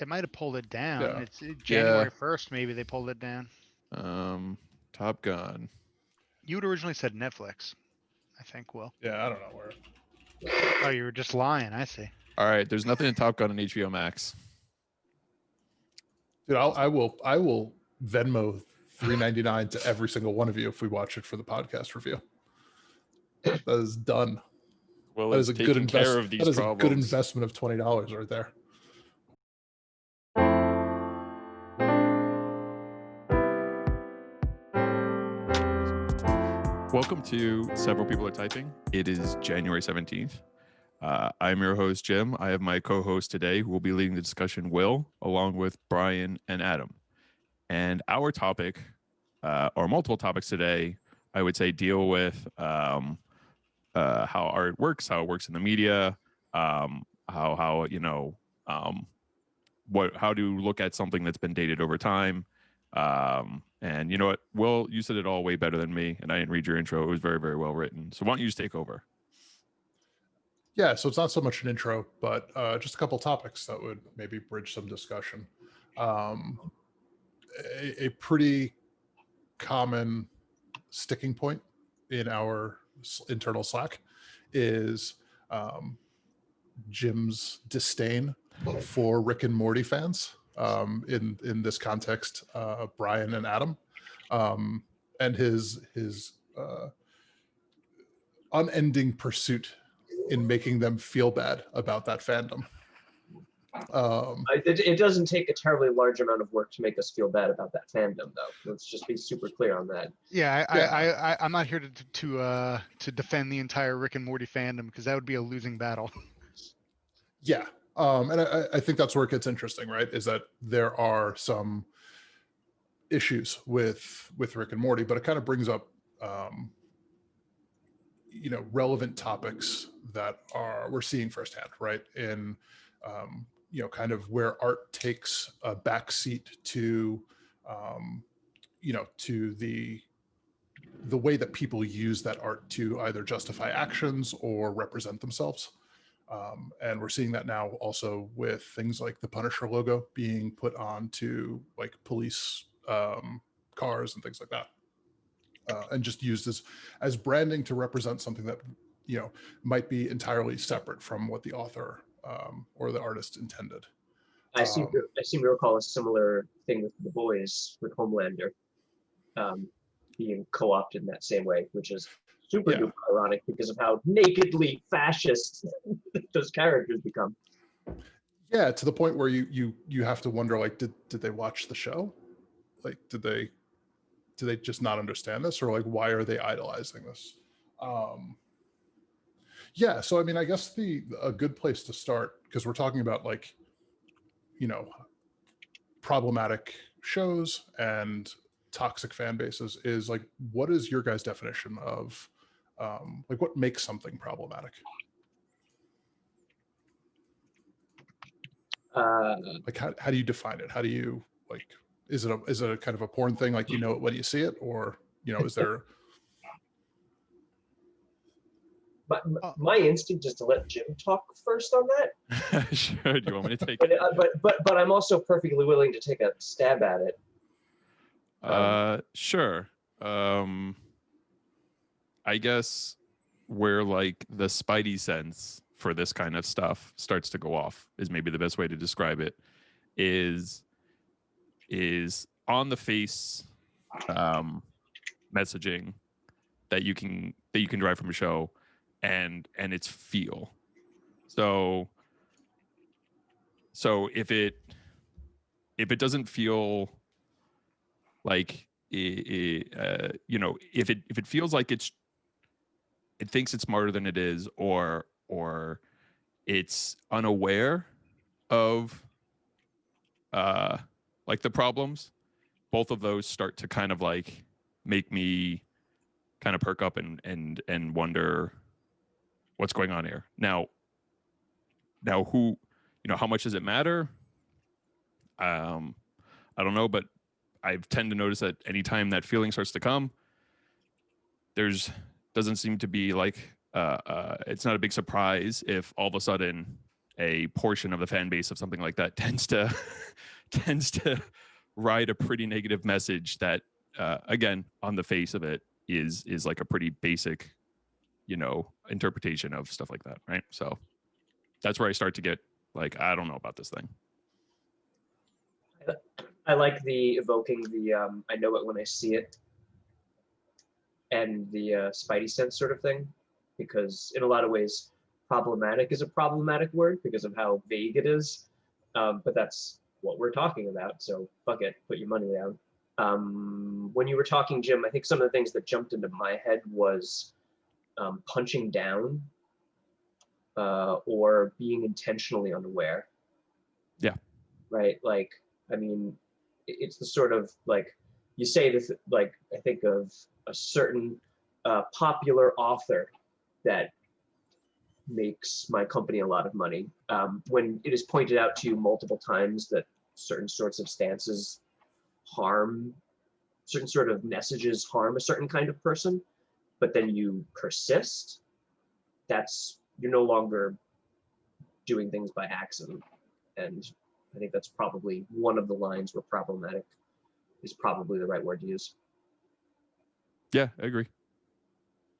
They might have pulled it down. Yeah. It's Yeah. January 1st. Maybe they pulled it down. Top Gun. You had originally said Netflix, I think. Will. Yeah, I don't know where. Oh, you were just lying. I see. All right, there's nothing in Top Gun on HBO Max. Dude, I will Venmo $3.99 to every single one of you if we watch it for the podcast review. That is done. Well, That it's is a taking good care investment. of these That is problems. a good investment of $20 right there. Welcome to Several People Are Typing. It is January 17th. I'm your host, Jim. I have my co-host today who will be leading the discussion, Will, along with Brian and Adam. And our topic, or multiple topics today, I would say deal with how art works, how it works in the media, how how to look at something that's been dated over time. And you know what, Will, you said it all way better than me, and I didn't read your intro. It was very, very well written. So why don't you just take over? Yeah, so it's not so much an intro, but just a couple topics that would maybe bridge some discussion. A pretty common sticking point in our internal Slack is Jim's disdain for Rick and Morty fans. In this context, Brian and Adam, and his unending pursuit in making them feel bad about that fandom. It doesn't take a terribly large amount of work to make us feel bad about that fandom, though. Let's just be super clear on that. Yeah, I'm not here to defend the entire Rick and Morty fandom because that would be a losing battle. Yeah, and I think that's where it gets interesting, right? Is that there are some issues with Rick and Morty, but it kind of brings up relevant topics that we're seeing firsthand, right? In kind of where art takes a backseat to to the way that people use that art to either justify actions or represent themselves. And we're seeing that now also with things like the Punisher logo being put onto like police cars and things like that. And just used as branding to represent something that might be entirely separate from what the author or the artist intended. I seem to recall a similar thing with The Boys, with Homelander being co-opted in that same way, which is super duper ironic because of how nakedly fascist those characters become. Yeah, to the point where you have to wonder, like, did they watch the show? Like, do they just not understand this, or like why are they idolizing this? Yeah, so I mean, I guess a good place to start, because we're talking about like problematic shows and toxic fan bases, is like, what is your guys' definition of like what makes something problematic? Like how do you define it? How do you, like, is it a kind of a porn thing, like it when you see it, or is there? But my instinct is to let Jim talk first on that. Sure. Do you want me to take it? But I'm also perfectly willing to take a stab at it. Sure. I guess where like the spidey sense for this kind of stuff starts to go off is maybe the best way to describe it, is on the face messaging that you can derive from a show and its feel. So if it doesn't feel like if it feels like it thinks it's smarter than it is, or it's unaware of like the problems, both of those start to kind of like make me kind of perk up and wonder what's going on here. Now who, how much does it matter? I don't know, but I tend to notice that anytime that feeling starts to come, doesn't seem to be like it's not a big surprise if all of a sudden a portion of the fan base of something like that tends to tends to write a pretty negative message that again, on the face of it, is like a pretty basic, interpretation of stuff like that, right? So that's where I start to get like, I don't know about this thing. I like the evoking the I know it when I see it, and the spidey sense sort of thing, because in a lot of ways, problematic is a problematic word because of how vague it is. But that's what we're talking about, so fuck it, put your money down. When you were talking, Jim, I think some of the things that jumped into my head was punching down or being intentionally unaware. Yeah. Right? Like, I mean, it's the sort of, like, you say this, like, I think of a certain popular author that makes my company a lot of money. When it is pointed out to you multiple times that certain sorts of stances harm, certain sort of messages harm a certain kind of person, but then you persist, you're no longer doing things by accident. And I think that's probably one of the lines where problematic is probably the right word to use. Yeah, I agree.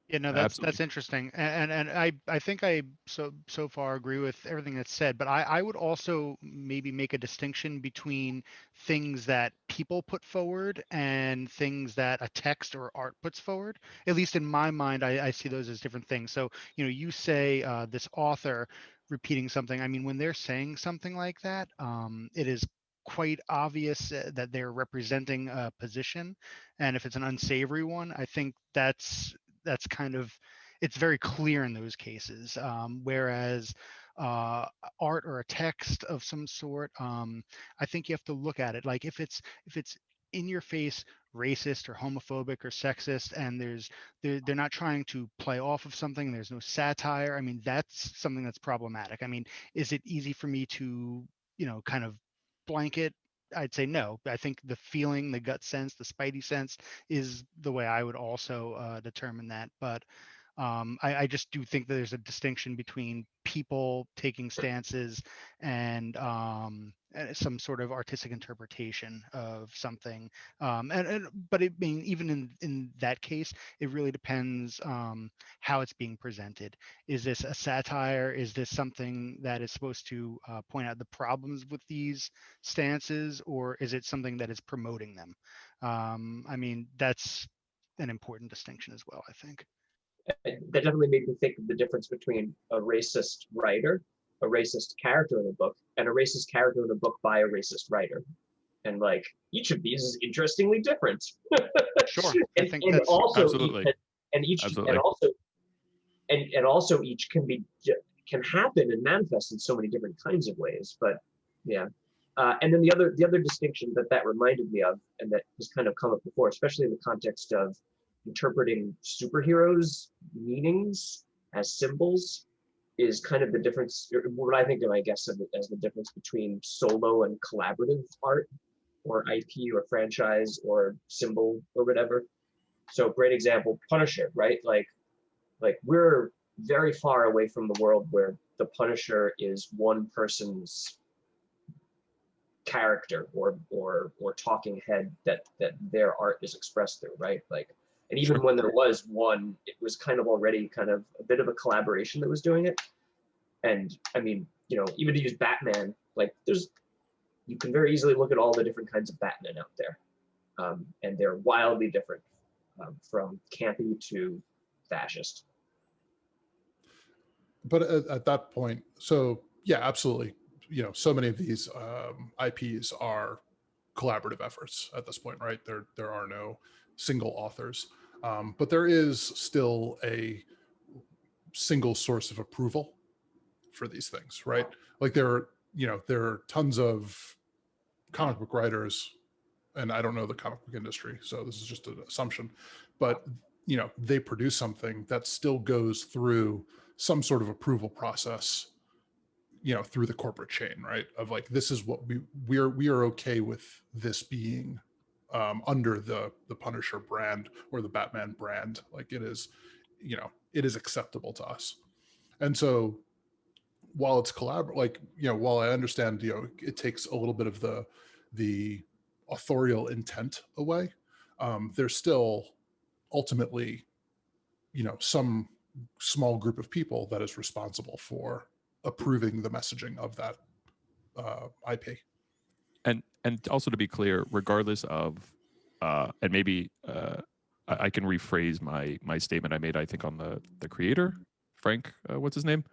Yeah, no, that's interesting, and I think I so far agree with everything that's said, but I would also maybe make a distinction between things that people put forward and things that a text or art puts forward. At least in my mind, I see those as different things. So, you say this author repeating something. I mean, when they're saying something like that, it is quite obvious that they're representing a position, and if it's an unsavory one, I think that's kind of, it's very clear in those cases. Whereas art or a text of some sort, I think you have to look at it. Like if it's in your face racist or homophobic or sexist, and they're not trying to play off of something, there's no satire. I mean, that's something that's problematic. I mean, is it easy for me to, kind of blanket? I'd say no. I think the feeling, the gut sense, the spidey sense is the way I would also determine that. But I just do think that there's a distinction between people taking stances and some sort of artistic interpretation of something. But it being, even in that case, it really depends how it's being presented. Is this a satire? Is this something that is supposed to point out the problems with these stances, or is it something that is promoting them? I mean, that's an important distinction as well, I think. That definitely made me think of the difference between a racist writer, a racist character in a book, and a racist character in a book by a racist writer. And like, each of these is interestingly different. Sure. and, I think and that's also absolutely. And also each can happen and manifest in so many different kinds of ways. But yeah. And then the other distinction that reminded me of, and that has kind of come up before, especially in the context of interpreting superheroes' meanings as symbols, is kind of the difference, what I think of, I guess, as the difference between solo and collaborative art, or IP or franchise or symbol or whatever. So great example, Punisher, right? Like we're very far away from the world where the Punisher is one person's character or talking head that their art is expressed through, right? Like, and even Sure. when there was one, it was kind of already kind of a bit of a collaboration that was doing it. And I mean, even to use Batman, like you can very easily look at all the different kinds of Batman out there, and they're wildly different, from campy to fascist. But at that point, so yeah, absolutely. So many of these IPs are collaborative efforts at this point, right? There are no single authors, but there is still a single source of approval for these things, right? Like there are tons of comic book writers, and I don't know the comic book industry, so this is just an assumption, but they produce something that still goes through some sort of approval process, through the corporate chain, right? Of like, this is what we are okay with this being under the Punisher brand or the Batman brand. Like it is acceptable to us. And so while it's like, while I understand, it takes a little bit of the authorial intent away, there's still ultimately, some small group of people that is responsible for approving the messaging of that IP. And also, to be clear, regardless of and maybe I can rephrase my statement I made, I think, on the creator, Frank, what's his name?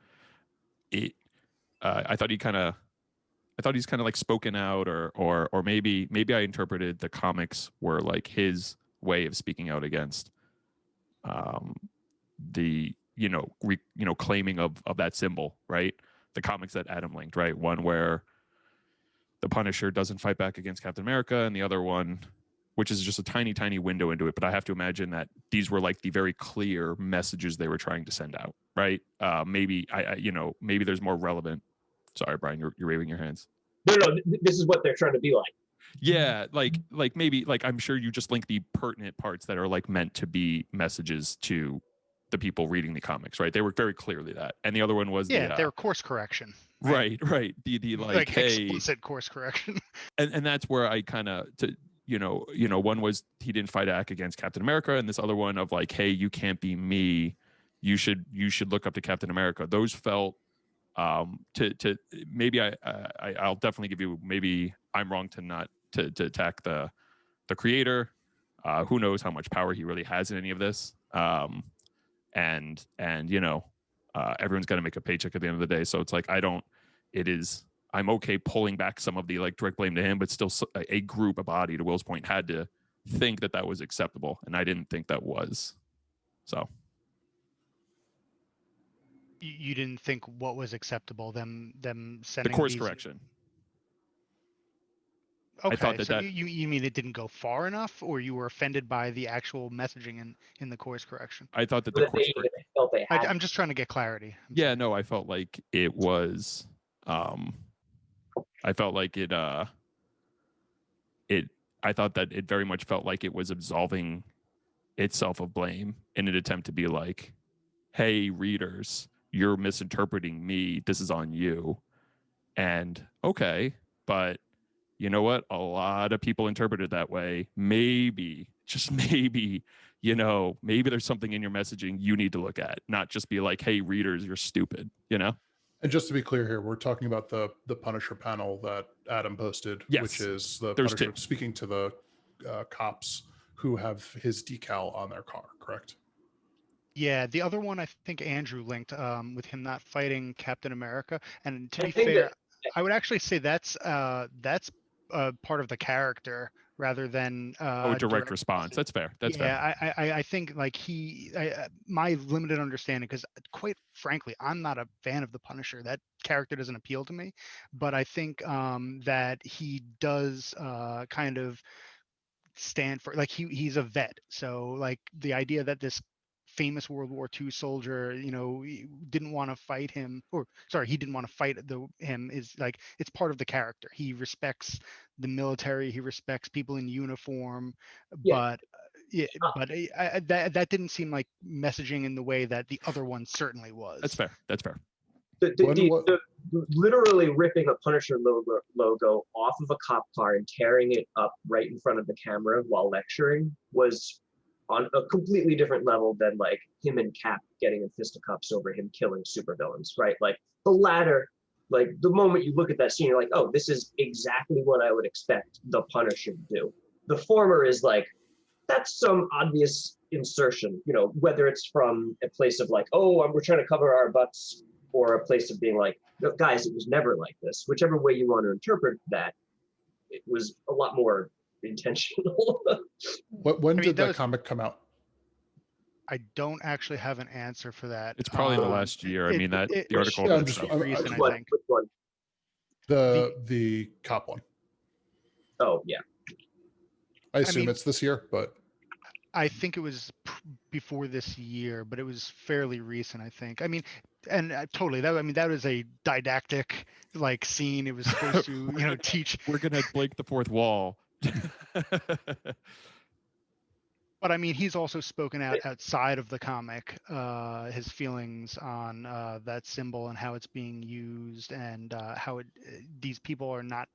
I thought he's kind of like spoken out, or maybe I interpreted the comics were like his way of speaking out against the claiming of that symbol, right? The comics that Adam linked, right? One where the Punisher doesn't fight back against Captain America, and the other one, which is just a tiny window into it, but I have to imagine that these were like the very clear messages they were trying to send out, right? Maybe maybe there's more relevant. Sorry, Brian, you're waving your hands. No, this is what they're trying to be like. Yeah, like maybe like I'm sure you just link the pertinent parts that are like meant to be messages to the people reading the comics, right? They were very clearly that, and the other one was they were course correction. Right. The like hey, explicit course correction. and that's where I kind of one was he didn't fight back against Captain America, and this other one of like, hey, you can't be me, you should look up to Captain America. Those felt to maybe I'll definitely give you, maybe I'm wrong to not to attack the creator. Who knows how much power he really has in any of this. And everyone's got to make a paycheck at the end of the day. So it's like, I'm okay pulling back some of the like direct blame to him, but still a group, a body, to Will's point, had to think that was acceptable. And I didn't think that was. So. You didn't think what was acceptable, them sending the course correction. Okay, I thought so you mean it didn't go far enough, or you were offended by the actual messaging in the course correction? I thought that the course correction. I'm just trying to get clarity. No, I felt like it was. I felt like it. I thought that it very much felt like it was absolving itself of blame in an attempt to be like, "Hey, readers, you're misinterpreting me. This is on you." And okay, but you know what? A lot of people interpret it that way. Maybe, just maybe, maybe there's something in your messaging you need to look at, not just be like, hey, readers, you're stupid, And just to be clear here, we're talking about the Punisher panel that Adam posted, yes. Which is the There's Punisher two. Speaking to the cops who have his decal on their car, correct? Yeah, the other one I think Andrew linked with him not fighting Captain America. And to be fair, I would actually say that's part of the character rather than a direct response. That's fair. That's fair. I think like my limited understanding, because quite frankly, I'm not a fan of the Punisher. That character doesn't appeal to me, but I think that he does kind of stand for, like, he's a vet. So like the idea that this famous World War II soldier, didn't want to fight him, or sorry, he didn't want to fight him, is like, it's part of the character. He respects the military, he respects people in uniform, but that didn't seem like messaging in the way that the other one certainly was. That's fair. Literally ripping a Punisher logo off of a cop car and tearing it up right in front of the camera while lecturing was on a completely different level than like him and Cap getting in fisticuffs over him killing supervillains, right? Like the latter, like the moment you look at that scene, you're like, oh, this is exactly what I would expect the Punisher to do. The former is like, that's some obvious insertion, whether it's from a place of like, oh, we're trying to cover our butts, or a place of being like, no, guys, it was never like this. Whichever way you want to interpret that, it was a lot more intentional. When did that comic come out? I don't actually have an answer for that. It's probably in the last year. The article. Yeah, recent, I think. Which one? The cop one. Oh yeah. I assume it's this year, but I think it was before this year, but it was fairly recent, I think. I mean, and totally, that was a didactic like scene. It was supposed to, teach. We're gonna break the fourth wall. But I mean, he's also spoken out outside of the comic, his feelings on that symbol and how it's being used, and how these people are not,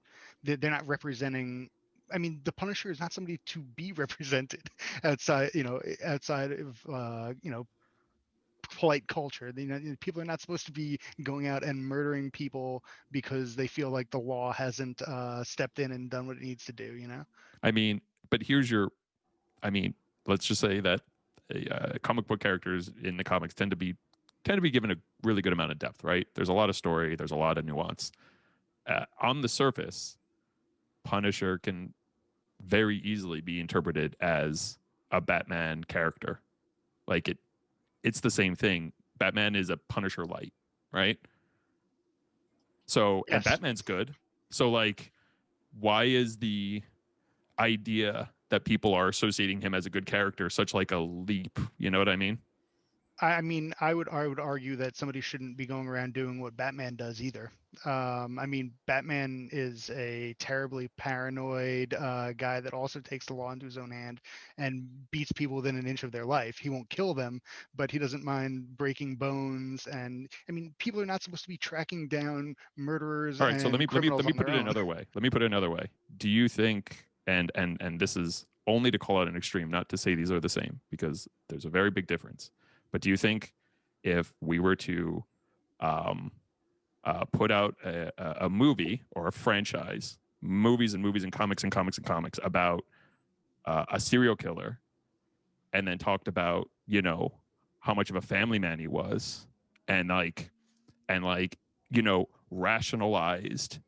they're not representing. I mean, the Punisher is not somebody to be represented outside, outside of, polite culture. People are not supposed to be going out and murdering people because they feel like the law hasn't stepped in and done what it needs to do. I mean, but I mean, let's just say that comic book characters in the comics tend to be given a really good amount of depth, right? There's a lot of story, there's a lot of nuance. On the surface, Punisher can very easily be interpreted as a Batman character. Like it's the same thing. Batman is a Punisher light, right? So, and Yes. Batman's good. So, like, why is the idea that people are associating him as a good character such like a leap? You know what I mean? I mean, I would argue that somebody shouldn't be going around doing what Batman does either. I mean, Batman is a terribly paranoid guy that also takes the law into his own hand and beats people within an inch of their life. He won't kill them, but he doesn't mind breaking bones. And I mean, people are not supposed to be tracking down murderers All right, so let and me criminals on put their it own. another way. Let me put it another way. Do you think, and this is only to call out an extreme, not to say these are the same, because there's a very big difference. But do you think if we were to put out a movie or a franchise, movies and comics about a serial killer, and then talked about, how much of a family man he was, and rationalized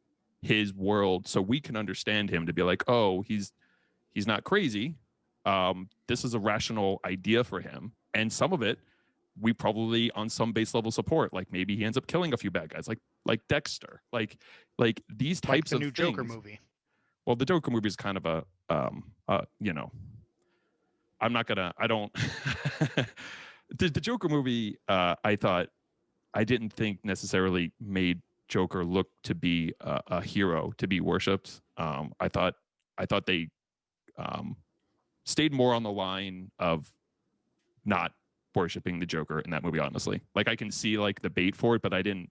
his world so we can understand him, to be like, oh, he's not crazy. This is a rational idea for him, and some of it we probably on some base level support. Like maybe he ends up killing a few bad guys, like Dexter, like these Like types the of new things. Joker movie. Well, the Joker movie is kind of a I'm not gonna. I don't. The Joker movie, I didn't think necessarily made Joker look to be a hero to be worshipped. I thought they stayed more on the line of not worshiping the Joker in that movie. Honestly, like I can see like the bait for it, but I didn't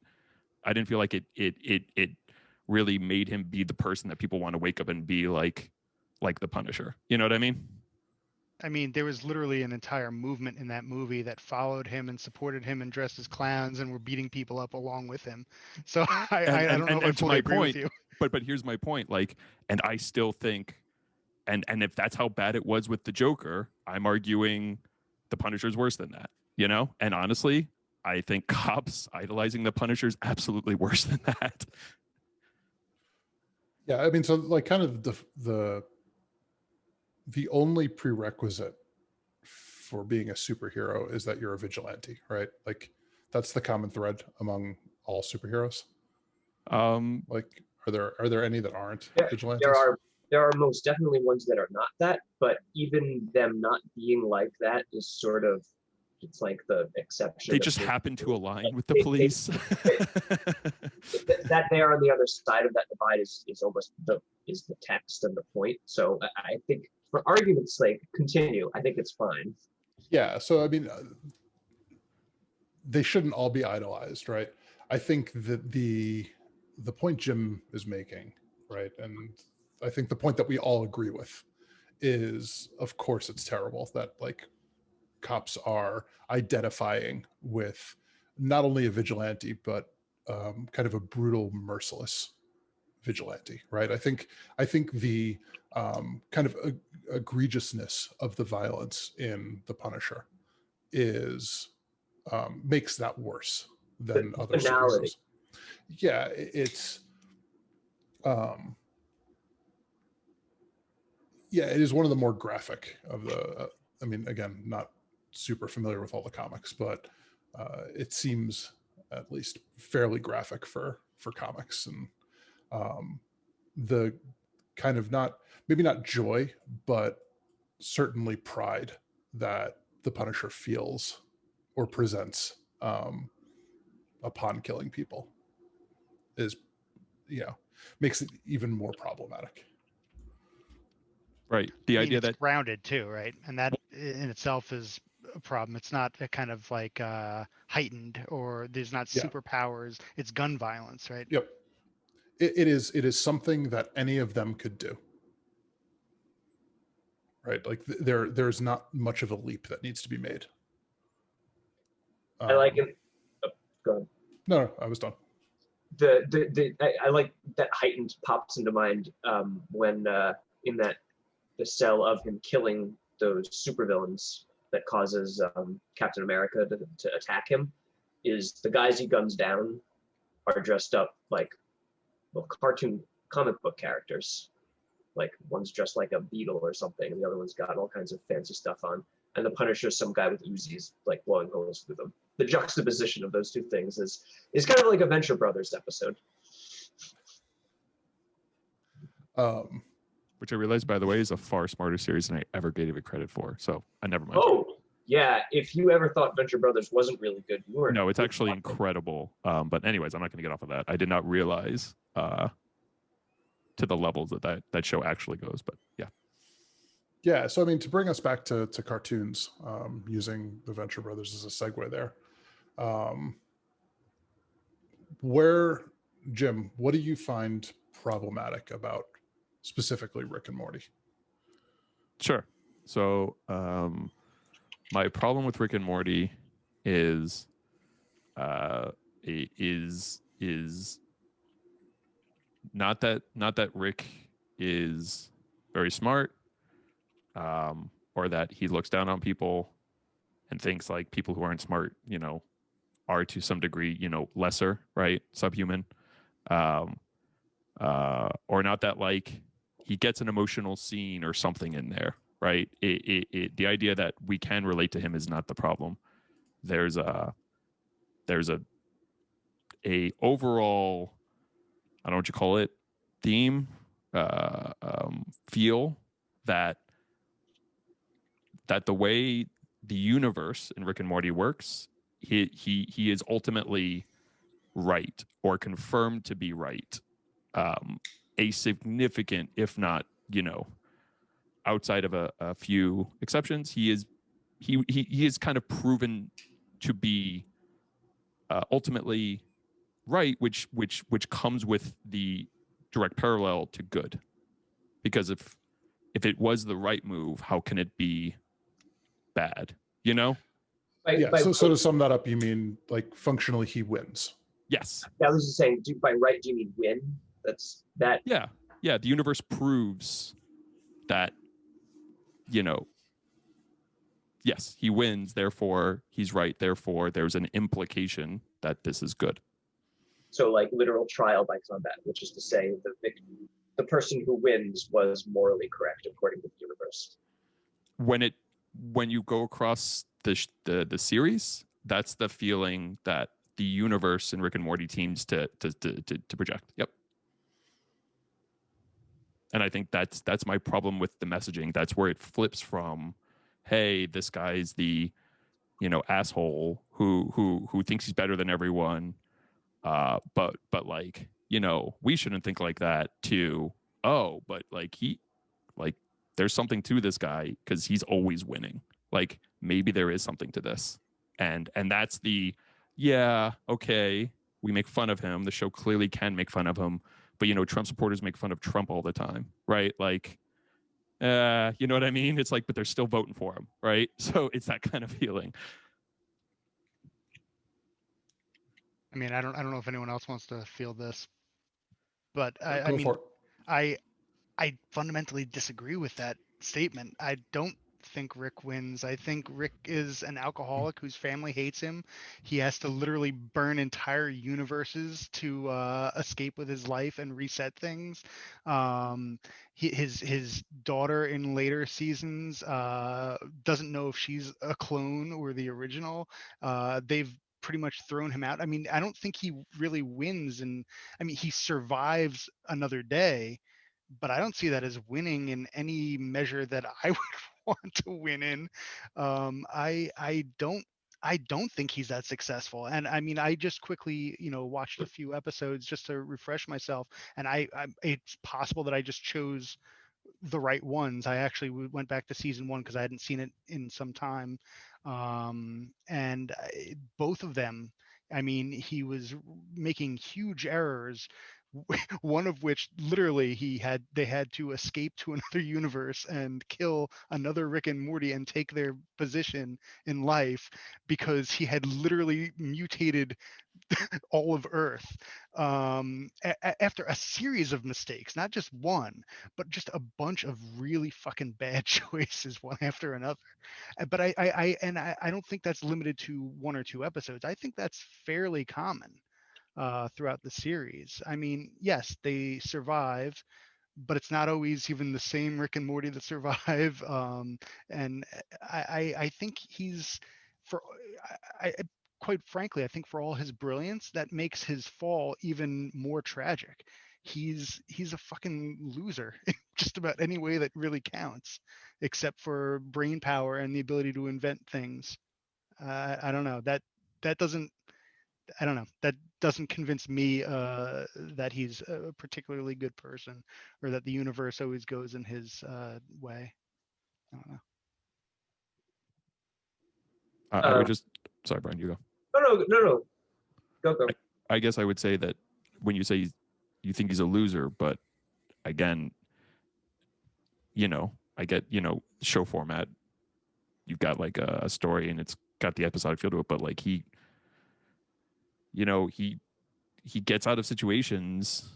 feel like it really made him be the person that people want to wake up and be like the Punisher. You know what I mean? I mean, there was literally an entire movement in that movie that followed him and supported him and dressed as clowns and were beating people up along with him. So I don't know if I and to fully my agree point, with you. but here's my point. Like, and I still think, and if that's how bad it was with the Joker, I'm arguing the Punisher's worse than that. And honestly, I think cops idolizing the Punisher is absolutely worse than that. Yeah, I mean, so like kind of the only prerequisite for being a superhero is that you're a vigilante, right? Like that's the common thread among all superheroes. Like are there any that aren't vigilantes? There are most definitely ones that are not that, but even them not being like that is sort of, it's like the exception. They just happen to align with the They- police. that they are on the other side of that divide is almost the text and the point. So I think for argument's sake, continue. I think it's fine. Yeah. So I mean, they shouldn't all be idolized, right? I think that the point Jim is making, right, and I think the point that we all agree with is, of course, it's terrible that like cops are identifying with not only a vigilante but kind of a brutal, merciless vigilante, right? I think the kind of egregiousness of the violence in The Punisher is makes that worse than other superheroes. Yeah, it's yeah, it is one of the more graphic of the. I mean, again, not super familiar with all the comics, but it seems at least fairly graphic for comics, and the kind of maybe not joy, but certainly pride that the Punisher feels or presents upon killing people is, makes it even more problematic. Right. The I mean, idea it's that grounded too, right? And that in itself is a problem. It's not a kind of like heightened, or there's not Yeah. superpowers. It's gun violence, right? Yep. It is something that any of them could do. Right. Like there's not much of a leap that needs to be made. I like it. Oh, go ahead. No, I was done. I like that heightened pops into mind when in that the cell of him killing those supervillains that causes Captain America to attack him is the guys he guns down are dressed up like cartoon comic book characters. Like one's dressed like a beetle or something, and the other one's got all kinds of fancy stuff on. And the Punisher's some guy with Uzis like blowing holes through them. The juxtaposition of those two things is kind of like a Venture Brothers episode. which I realized, by the way, is a far smarter series than I ever gave it credit for. So I never mind. Oh, yeah. If you ever thought Venture Brothers wasn't really good, you were. No, it's actually incredible. But anyways, I'm not going to get off of that. I did not realize to the levels that show actually goes. But yeah. Yeah. So, I mean, to bring us back to cartoons, using the Venture Brothers as a segue there, Jim, what do you find problematic about specifically Rick and Morty? Sure. So my problem with Rick and Morty is not that Rick is very smart, or that he looks down on people and thinks like people who aren't smart, are to some degree, lesser, right? Subhuman. Or not that like he gets an emotional scene or something in there, right? The idea that we can relate to him is not the problem. There's a overall, I don't know what you call it, theme, feel that the way the universe in Rick and Morty works, he is ultimately right, or confirmed to be right. A significant, if not, outside of a few exceptions, he is kind of proven to be ultimately right, which comes with the direct parallel to good. Because if it was the right move, how can it be bad? So to sum that up, you mean like functionally he wins? Yes. I was just saying, by right, do you mean win? That's that. Yeah. The universe proves that, yes, he wins, therefore he's right, therefore there's an implication that this is good. So like literal trial by combat, which is to say the person who wins was morally correct according to the universe. When you go across the series, that's the feeling that the universe and Rick and Morty teams to project. Yep. And I think that's my problem with the messaging. That's where it flips from, hey, this guy's the, asshole who thinks he's better than everyone, but like, we shouldn't think like that, to, oh, but like there's something to this guy because he's always winning. Like maybe there is something to this, and that's the, yeah, okay, we make fun of him. The show clearly can make fun of him. But, Trump supporters make fun of Trump all the time, right? Like, you know what I mean? It's like, but they're still voting for him, right? So it's that kind of feeling. I mean, I don't know if anyone else wants to feel this, but I fundamentally disagree with that statement. I don't think Rick wins. I think Rick is an alcoholic whose family hates him. He has to literally burn entire universes to escape with his life and reset things. His daughter in later seasons doesn't know if she's a clone or the original. They've pretty much thrown him out. I mean, I don't think he really wins, and I mean, he survives another day, but I don't see that as winning in any measure that I would want to win in. I don't think he's that successful. And I mean, I just quickly, watched a few episodes just to refresh myself, and it's possible that I just chose the right ones. I actually went back to season 1 because I hadn't seen it in some time, and both of them. I mean, he was making huge errors. One of which literally they had to escape to another universe and kill another Rick and Morty and take their position in life because he had literally mutated all of Earth, after a series of mistakes, not just one, but just a bunch of really fucking bad choices, one after another. But I don't think that's limited to 1 or 2 episodes. I think that's fairly common throughout the series. I mean, yes, they survive, but it's not always even the same Rick and Morty that survive. And I think he's for I quite frankly, I think for all his brilliance, that makes his fall even more tragic. He's a fucking loser in just about any way that really counts, except for brain power and the ability to invent things. I don't know that doesn't I don't know. That doesn't convince me that he's a particularly good person, or that the universe always goes in his way. I don't know. I would just sorry, Brian, you go. No. Go. I guess I would say that when you say you think he's a loser, but again, I get, show format. You've got like a story and it's got the episodic feel to it, but like he gets out of situations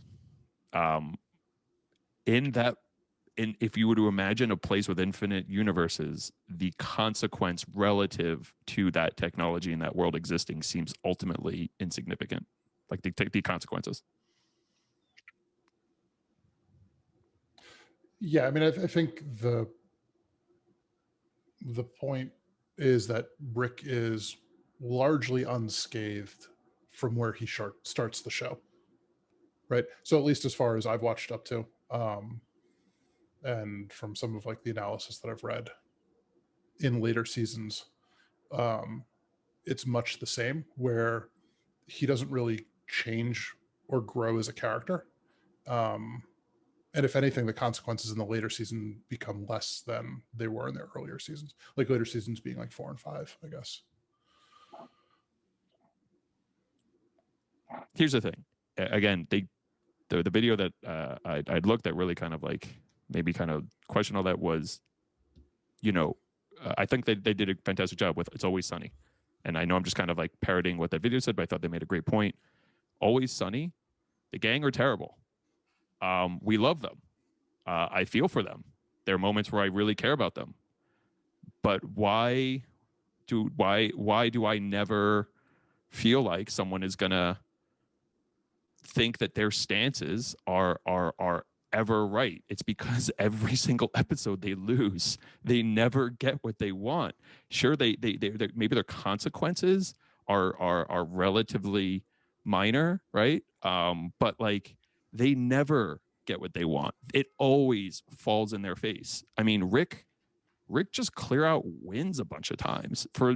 in that if you were to imagine a place with infinite universes, the consequence relative to that technology and that world existing seems ultimately insignificant. Like the consequences. Yeah, I mean, I think the point is that Rick is largely unscathed from where he starts the show, right? So at least as far as I've watched up to, and from some of like the analysis that I've read in later seasons, it's much the same, where he doesn't really change or grow as a character. And if anything, the consequences in the later season become less than they were in the earlier seasons, like later seasons being like 4 and 5, I guess. Here's the thing. Again, the video that I'd looked at really kind of like maybe kind of question all that was, I think they did a fantastic job with It's Always Sunny. And I know I'm just kind of like parroting what that video said, but I thought they made a great point. Always Sunny, the gang are terrible. We love them. I feel for them. There are moments where I really care about them. But why do I never feel like someone is gonna think that their stances are ever right? It's because every single episode they lose. They never get what they want. Sure, they maybe their consequences are relatively minor, right? But like they never get what they want. It always falls in their face. I mean, Rick just clear out wins a bunch of times for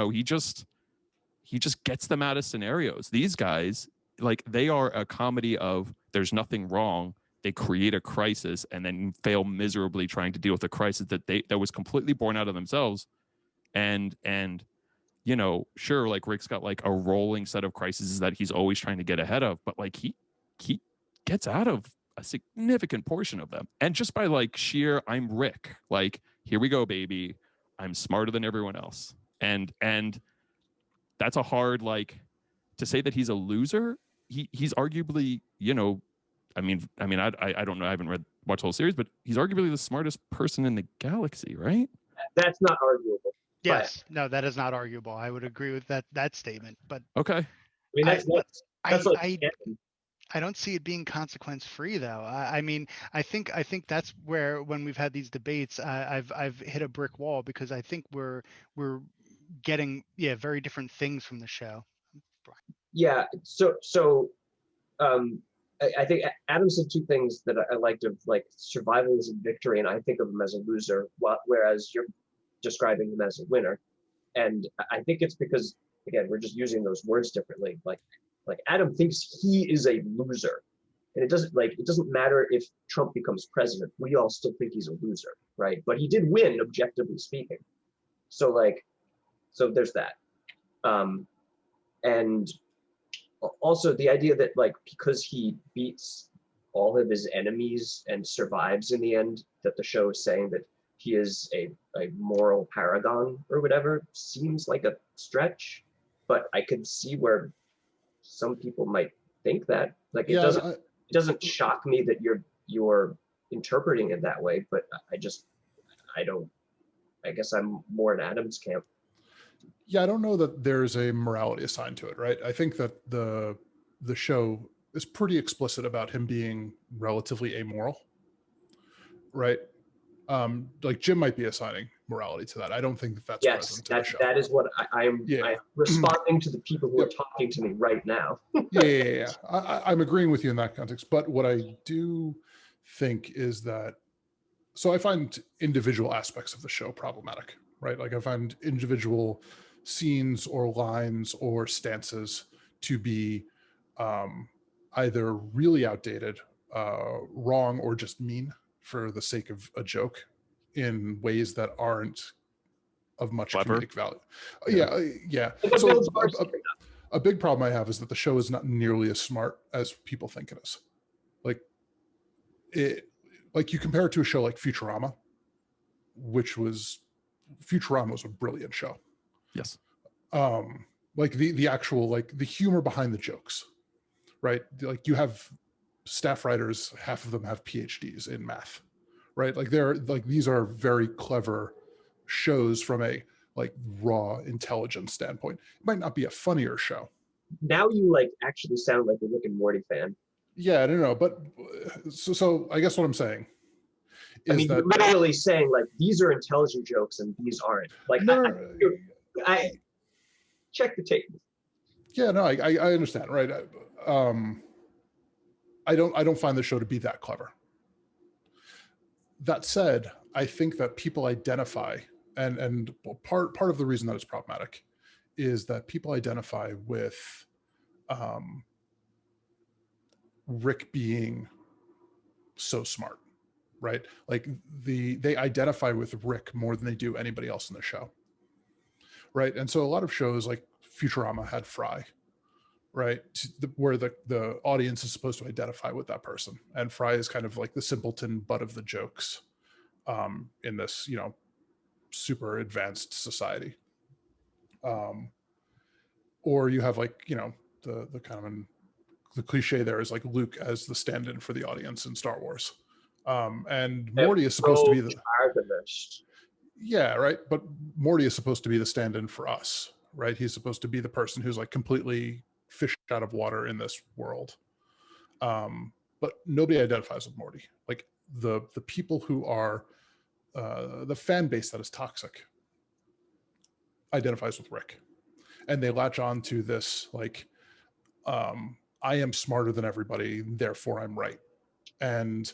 he just gets them out of scenarios. These guys, like, they are a comedy of there's nothing wrong. They create a crisis and then fail miserably trying to deal with a crisis that was completely born out of themselves. And sure, like Rick's got like a rolling set of crises that he's always trying to get ahead of, but like he gets out of a significant portion of them. And just by like sheer, I'm Rick, like, here we go, baby. I'm smarter than everyone else. And that's a hard, like, to say that he's a loser. He's arguably, I don't know. I haven't watched the whole series, but he's arguably the smartest person in the galaxy, right? That's not arguable. Yes, no, that is not arguable. I would agree with that statement. But okay, I mean, that's like I don't see it being consequence free though. I mean, I think that's where when we've had these debates, I've hit a brick wall because I think we're getting very different things from the show. Yeah. So I think Adam said two things that I liked of like survival is a victory, and I think of him as a loser, whereas you're describing him as a winner. And I think it's because, again, we're just using those words differently. Like Adam thinks he is a loser, And it doesn't matter if Trump becomes president. We all still think he's a loser, right? But he did win, objectively speaking. So so there's that. And also the idea that because he beats all of his enemies and survives in the end, that the show is saying that he is a moral paragon or whatever, seems like a stretch. But I could see where some people might think that. It doesn't shock me that you're interpreting it that way, but I guess I'm more in Adam's camp. Yeah, I don't know that there's a morality assigned to it, right? I think that the show is pretty explicit about him being relatively amoral, right? Like Jim might be assigning morality to that. I don't think that's present to the show. That is what I'm responding to the people who are talking to me right now. Yeah. I'm agreeing with you in that context. But what I do think is that, so I find individual aspects of the show problematic, right? Like I find individual scenes or lines or stances to be either really outdated, wrong, or just mean for the sake of a joke in ways that aren't of much comedic value. Yeah. So a big problem I have is that the show is not nearly as smart as people think it is. Like you compare it to a show like Futurama, Futurama was a brilliant show. Yes. Like the actual, like the humor behind the jokes, right? Like you have staff writers, half of them have PhDs in math, right? Like these are very clever shows from a raw intelligence standpoint. It might not be a funnier show. Now you actually sound like a Rick and Morty fan. Yeah, I don't know, but so I guess what I'm saying is you're literally saying these are intelligent jokes and these aren't. I check the tape. Yeah, no, I understand, right? I don't find the show to be that clever. That said, I think that people identify, and part of the reason that it's problematic is that people identify with Rick being so smart, right? Like they identify with Rick more than they do anybody else in the show, right? And so a lot of shows like Futurama had Fry, right, where the audience is supposed to identify with that person, and Fry is kind of like the simpleton butt of the jokes in this super advanced society. Or you have the kind of the cliche there is like Luke as the stand-in for the audience in Star Wars, and Morty is supposed to be the right, but Morty is supposed to be the stand-in for us, right? He's supposed to be the person who's completely fish out of water in this world, but nobody identifies with Morty. Like the people who are the fan base that is toxic identifies with Rick, and they latch on to this I am smarter than everybody, therefore I'm right. And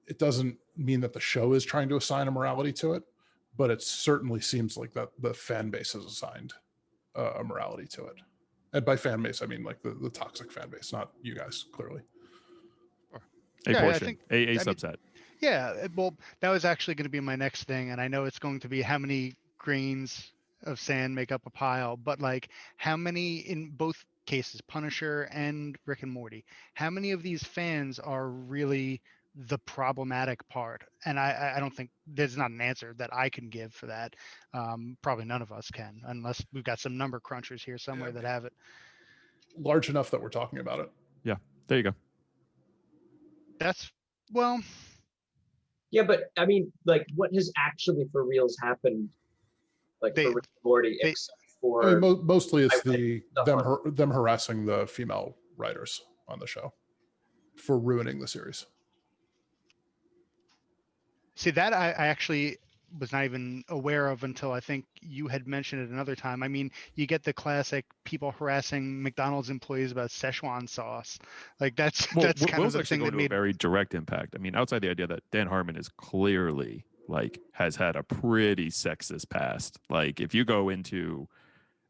it doesn't mean that the show is trying to assign a morality to it, but it certainly seems like that the fan base has assigned a morality to it. And by fan base, I mean the toxic fan base, not you guys, clearly. A portion, a subset. Well, that was actually going to be my next thing, and I know it's going to be how many grains of sand make up a pile, but how many in both cases, Punisher and Rick and Morty, how many of these fans are really the problematic part? And I don't think there's not an answer that I can give for that. Probably none of us can, unless we've got some number crunchers here somewhere that have it large enough that we're talking about it. Yeah, there you go. Yeah, but I mean, what has actually for reals happened for Rick and Morty, except for mostly it's them harassing the female writers on the show for ruining the series. See, that I actually was not even aware of until I think you had mentioned it another time. I mean, you get the classic people harassing McDonald's employees about Szechuan sauce. That's kind of the thing that made a very direct impact. I mean, outside the idea that Dan Harmon is clearly has had a pretty sexist past. If you go into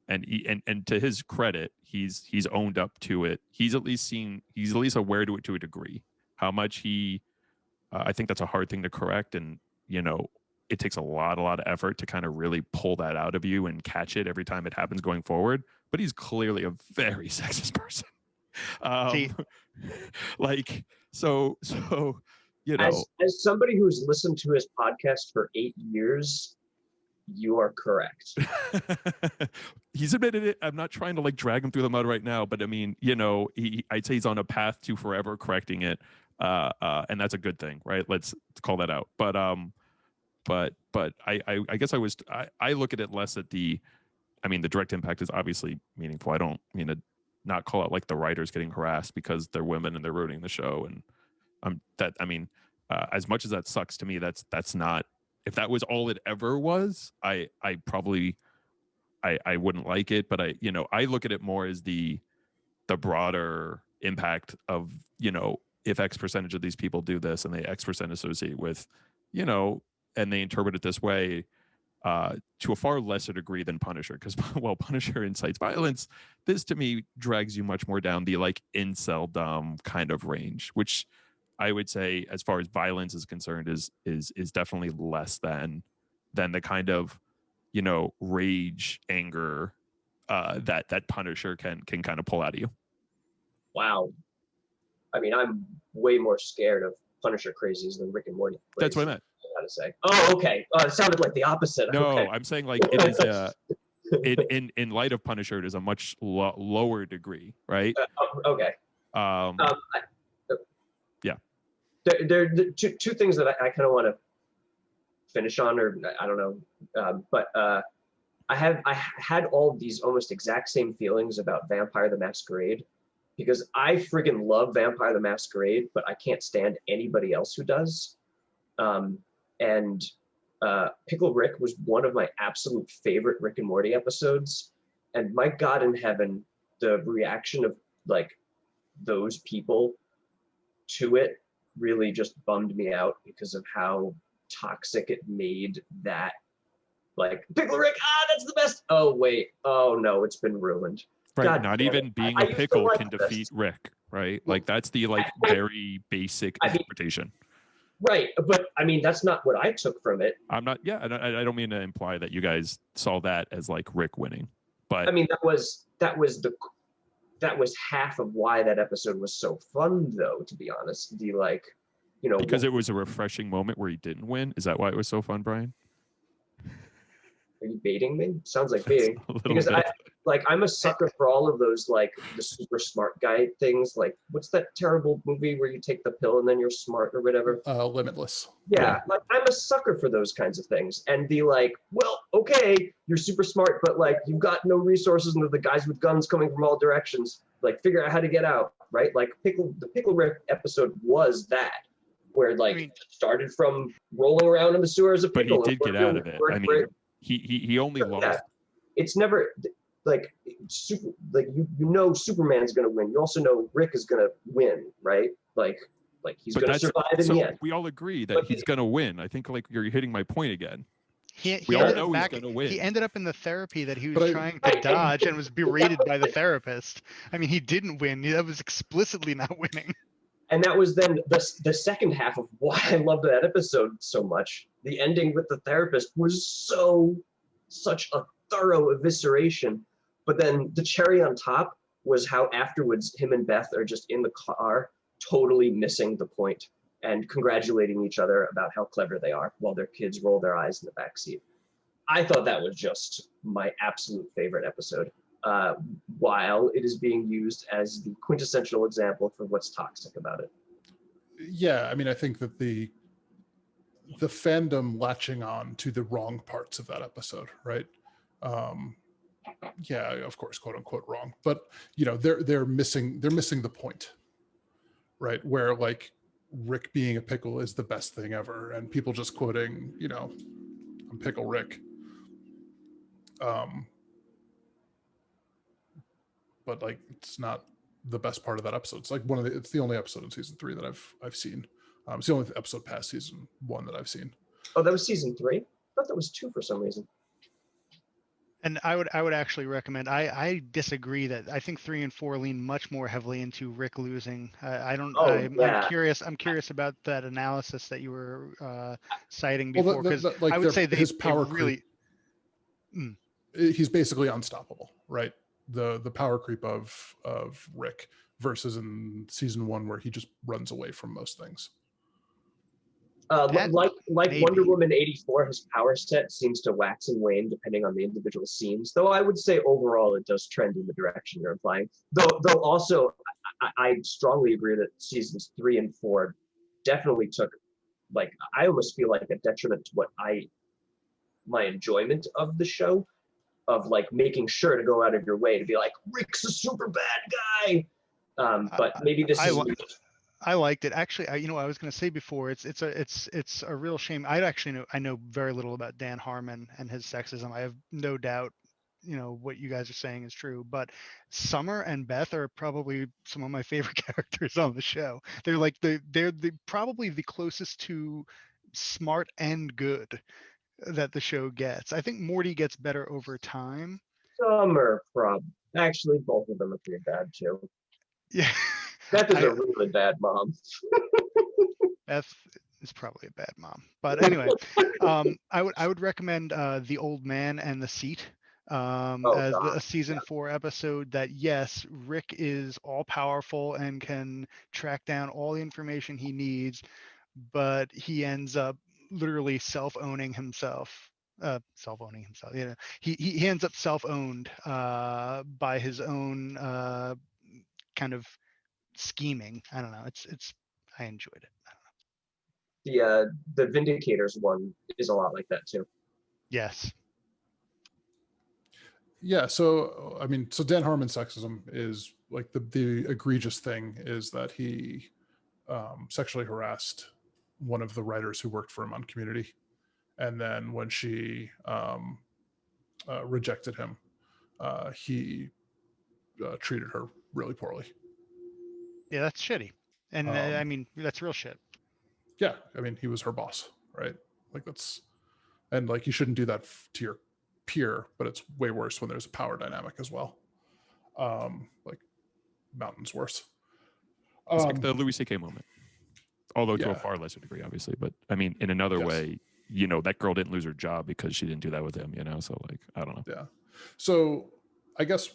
and to his credit, he's owned up to it. He's at least aware to it to a degree. how much he, I think that's a hard thing to correct. And, you know, it takes a lot of effort to kind of really pull that out of you and catch it every time it happens going forward. But he's clearly a very sexist person. See, like, so, you know, as somebody who's listened to his podcast for 8 years, you are correct. He's admitted it. I'm not trying to like drag him through the mud right now, but I mean, you know, I'd say he's on a path to forever correcting it. And that's a good thing, right? Let's call that out. But I guess I look at it less at the direct impact is obviously meaningful. I don't mean to not call out like the writers getting harassed because they're women and they're ruining the show. And as much as that sucks to me, that's not, if that was all it ever was, I probably wouldn't like it. But I look at it more as the broader impact of, you know, if X percentage of these people do this and they X percent associate with, you know, and they interpret it this way, to a far lesser degree than Punisher, because while Punisher incites violence, this to me drags you much more down the like incel dumb kind of range, which I would say, as far as violence is concerned, is definitely less than the kind of, you know, rage, anger that Punisher can kind of pull out of you. Wow. I mean, I'm way more scared of Punisher crazies than Rick and Morty crazies. That's what I meant. How to say? Oh, okay. It sounded like the opposite. No, okay. I'm saying like it is in light of Punisher, it is a much lower degree, right? Okay. Yeah. There are two things that I kind of want to finish on, or I don't know, but I had all these almost exact same feelings about Vampire the Masquerade, because I friggin' love Vampire the Masquerade, but I can't stand anybody else who does. And Pickle Rick was one of my absolute favorite Rick and Morty episodes. And my God in heaven, the reaction of like those people to it really just bummed me out because of how toxic it made that. Like, Pickle Rick, that's the best. Oh, wait. Oh, no, it's been ruined. Right, God not even being a pickle can defeat Rick, right? Like, that's the like very basic interpretation. Right, but I mean, that's not what I took from it. I'm not. Yeah, I don't mean to imply that you guys saw that as like Rick winning, but I mean that was half of why that episode was so fun, though. To be honest, the like, you know, because it was a refreshing moment where he didn't win. Is that why it was so fun, Brian? Are you baiting me? Sounds like baiting. Because bit. I'm a sucker for all of those, like the super smart guy things. Like, what's that terrible movie where you take the pill and then you're smart or whatever? Limitless. Yeah, like I'm a sucker for those kinds of things. And be like, well, okay, you're super smart, but like you've got no resources and the guys with guns coming from all directions. Like, figure out how to get out, right? Like the Pickle Rick episode was that, where like it started from rolling around in the sewer as a pickle. But he did get out of it. I mean, he only lost. Yeah. It's never like super, like you know Superman's gonna win. You also know Rick is gonna win, right? Like he's gonna survive in the end. We all agree that he's gonna win. I think like you're hitting my point again. We all know he's gonna win. He ended up in the therapy that he was trying to dodge and was berated by the therapist. I mean, he didn't win. That was explicitly not winning. And that was then the second half of why I loved that episode so much. The ending with the therapist was such a thorough evisceration. But then the cherry on top was how afterwards him and Beth are just in the car, totally missing the point and congratulating each other about how clever they are while their kids roll their eyes in the backseat. I thought that was just my absolute favorite episode. While it is being used as the quintessential example for what's toxic about it. Yeah, I mean, I think that the fandom latching on to the wrong parts of that episode, right? Yeah, of course, quote unquote wrong, but you know, they're missing the point, right? Where like Rick being a pickle is the best thing ever, and people just quoting, you know, I'm Pickle Rick. But like it's not the best part of that episode. It's like it's the only episode in season 3 that I've seen. It's the only episode past season 1 that I've seen. Oh, that was season 3? I thought that was 2 for some reason. And I would actually recommend. I disagree that I think 3 and 4 lean much more heavily into Rick losing. I don't. Oh I'm yeah. curious. I'm curious about that analysis that you were citing Well, before, because I like would say his they power creep, really. Mm, he's basically unstoppable, right? The power creep of Rick versus in season 1 where he just runs away from most things. that Like Wonder maybe. Woman 84, his power set seems to wax and wane depending on the individual scenes. Though I would say overall it does trend in the direction you're implying. Though also I strongly agree that seasons 3 and 4 definitely took, like, I almost feel like a detriment to what my enjoyment of the show, of like making sure to go out of your way to be like, Rick's a super bad guy. But maybe this I, is I liked it. Actually, I was going to say before, it's a real shame. I know very little about Dan Harmon and his sexism. I have no doubt, what you guys are saying is true. But Summer and Beth are probably some of my favorite characters on the show. They're like they're probably the closest to smart and good that the show gets. I think Morty gets better over time. Summer prob. Actually, both of them are pretty bad too. Yeah, Beth is a I really bad mom. Beth is probably a bad mom. But anyway, I would recommend The Old Man and the Seat Oh as God. a season 4 episode. That yes, Rick is all powerful and can track down all the information he needs, but he ends up literally self-owning himself. Self-owning himself. He ends up self-owned by his own kind of scheming. I don't know. It's I enjoyed it. The Vindicators one is a lot like that too. Yes. Yeah, so I mean, so Dan Harmon's sexism is like the egregious thing is that he sexually harassed one of the writers who worked for him on Community, and then when she rejected him, he treated her really poorly. Yeah, that's shitty. And I Um, mean, that's real shit. yeah, I mean, he was her boss, right? Like that's, and like you shouldn't do that to your peer, but it's way worse when there's a power dynamic as well. Like mountains worse. It's like the Louis C.K. moment, although to a Yeah. far lesser degree, obviously. But I mean, in another Yes. way, that girl didn't lose her job because she didn't do that with him. So like, I don't know. Yeah. So I guess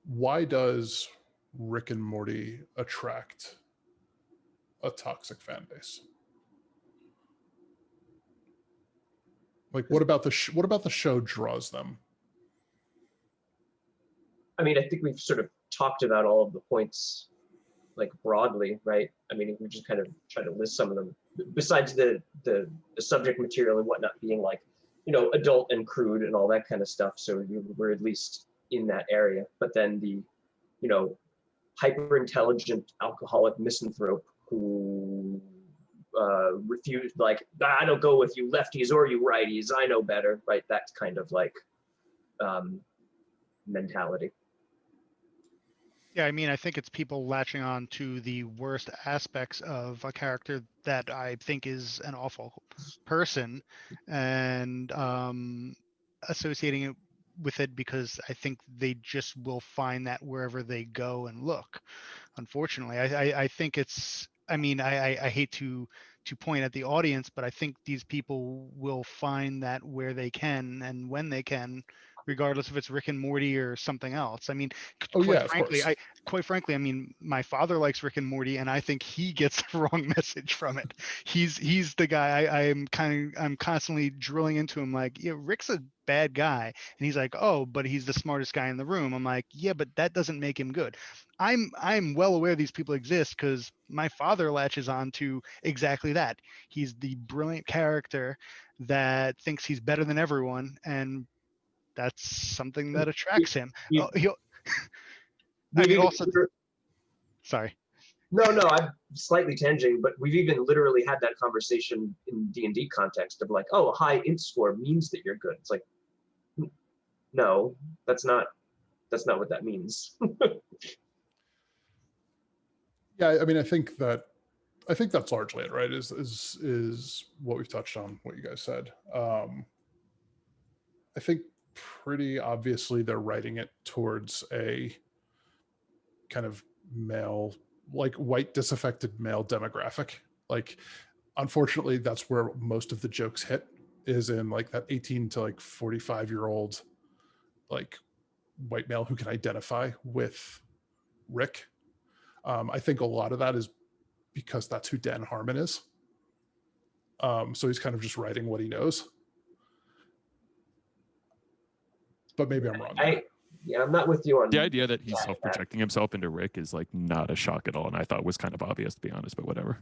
why does Rick and Morty attract a toxic fan base? Like, what about the show draws them? I mean, I think we've sort of talked about all of the points, like broadly, right? I mean, if we just kind of try to list some of them, besides the subject material and whatnot being like, adult and crude and all that kind of stuff. So we're at least in that area. But then the, hyper intelligent alcoholic misanthrope who refused, like, I don't go with you lefties or you righties, I know better, right? That's kind of like mentality. Yeah, I mean, I think it's people latching on to the worst aspects of a character that I think is an awful person and associating it with it because I think they just will find that wherever they go and look. Unfortunately, I think it's. I mean, I hate to point at the audience, but I think these people will find that where they can and when they can, regardless if it's Rick and Morty or something else. I mean, Oh yeah, of course. quite frankly, I mean, my father likes Rick and Morty, and I think he gets the wrong message from it. He's the guy I'm constantly drilling into him like, yeah, Rick's a bad guy, and he's like, oh, but he's the smartest guy in the room. I'm like, yeah, but that doesn't make him good. I'm well aware these people exist because my father latches on to exactly that. He's the brilliant character that thinks he's better than everyone, and that's something that attracts him. You, I we've mean, even also, sorry. no, I'm slightly tanging, but we've even literally had that conversation in D&D context of like, oh, a high int score means that you're good. It's like, no, that's not what that means. Yeah, I mean, I think that's largely it, right? Is what we've touched on, what you guys said. I think pretty obviously they're writing it towards a kind of male, like white disaffected male demographic. Like, unfortunately, that's where most of the jokes hit, is in like that 18 to like 45-year-old like white male who can identify with Rick. I think a lot of that is because that's who Dan Harmon is. So he's kind of just writing what he knows. But maybe I'm wrong. I'm not with you on the idea that he's self-projecting himself into Rick is like not a shock at all, and I thought was kind of obvious, to be honest, but whatever.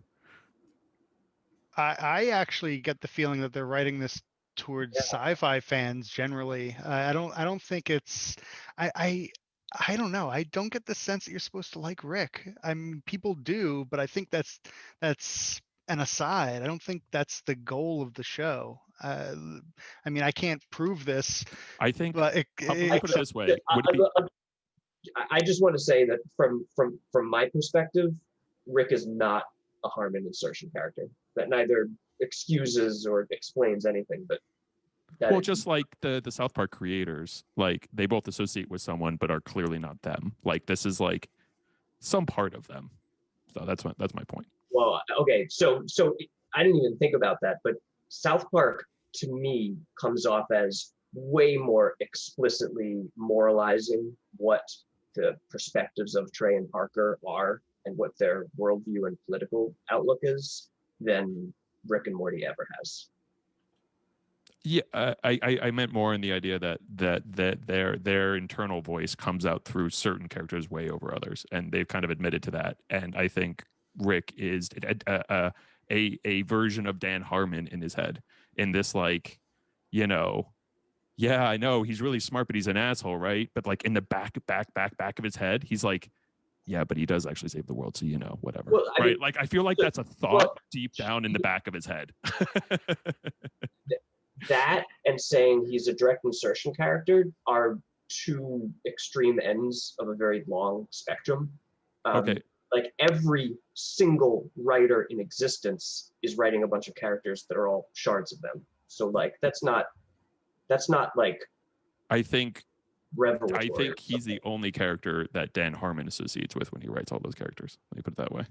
I actually get the feeling that they're writing this towards sci-fi fans generally. I don't think it's I don't know. I don't get the sense that you're supposed to like Rick. I mean, people do, but I think that's an aside. I don't think that's the goal of the show. I mean, I can't prove this. I think, but let me put it this way. Would it be... I just want to say that from my perspective, Rick is not a Harmon insertion character. That neither excuses or explains anything, but well, just like the South Park creators, like they both associate with someone but are clearly not them. Like this is like some part of them. So that's my point. Well, okay, so I didn't even think about that, but South Park to me comes off as way more explicitly moralizing what the perspectives of Trey and Parker are and what their worldview and political outlook is than Rick and Morty ever has. Yeah, I meant more in the idea that their internal voice comes out through certain characters way over others, and they've kind of admitted to that. And I think Rick is a version of Dan Harmon in his head, in this like, you know, yeah, I know he's really smart, but he's an asshole, right? But like in the back of his head, he's like, yeah, but he does actually save the world, so you know, whatever. Well, right? Mean, like I feel like that's a thought deep down in the back of his head. That and saying he's a direct insertion character are two extreme ends of a very long spectrum. Okay. Like every single writer in existence is writing a bunch of characters that are all shards of them. So like that's not like I think revelatory. he's the only character that Dan Harmon associates with when he writes all those characters. Let me put it that way.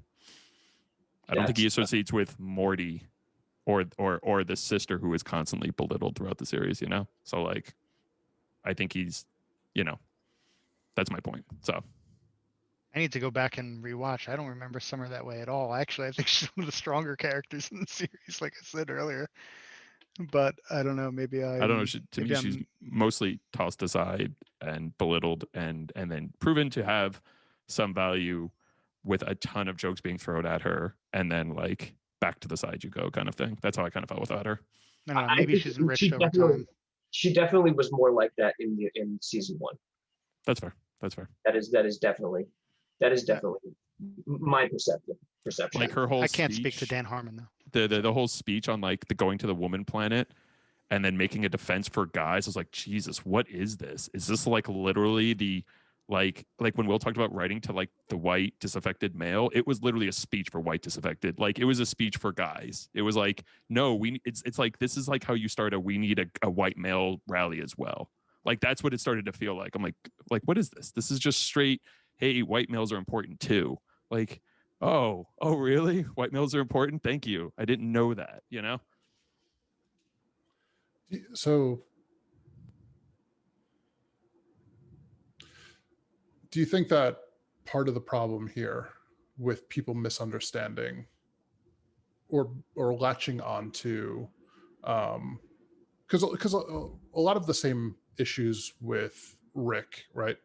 I don't think he associates with Morty or the sister who is constantly belittled throughout the series, you know? So like I think he's, you know, that's my point. So I need to go back and rewatch. I don't remember Summer that way at all. Actually, I think she's one of the stronger characters in the series, like I said earlier. But I don't know. Maybe I don't know. To me, she's mostly tossed aside and belittled, and then proven to have some value with a ton of jokes being thrown at her, and then like back to the side you go kind of thing. That's how I kind of felt without her. No, maybe she's enriched over time. She definitely was more like that in season 1. That's fair. That is definitely my perception. Like her whole I can't speech, speak to Dan Harmon though. The whole speech on like the going to the woman planet and then making a defense for guys. I was like, Jesus, what is this? Is this like literally the like when Will talked about writing to like the white disaffected male? It was literally a speech for white disaffected. Like it was a speech for guys. It was like, no, it's like this is like how you start we need a white male rally as well. Like that's what it started to feel like. I'm like what is this? This is just straight, hey, white males are important too. Like, oh really? White males are important? Thank you. I didn't know that, you know? So do you think that part of the problem here with people misunderstanding or latching on to because a lot of the same issues with Rick, right,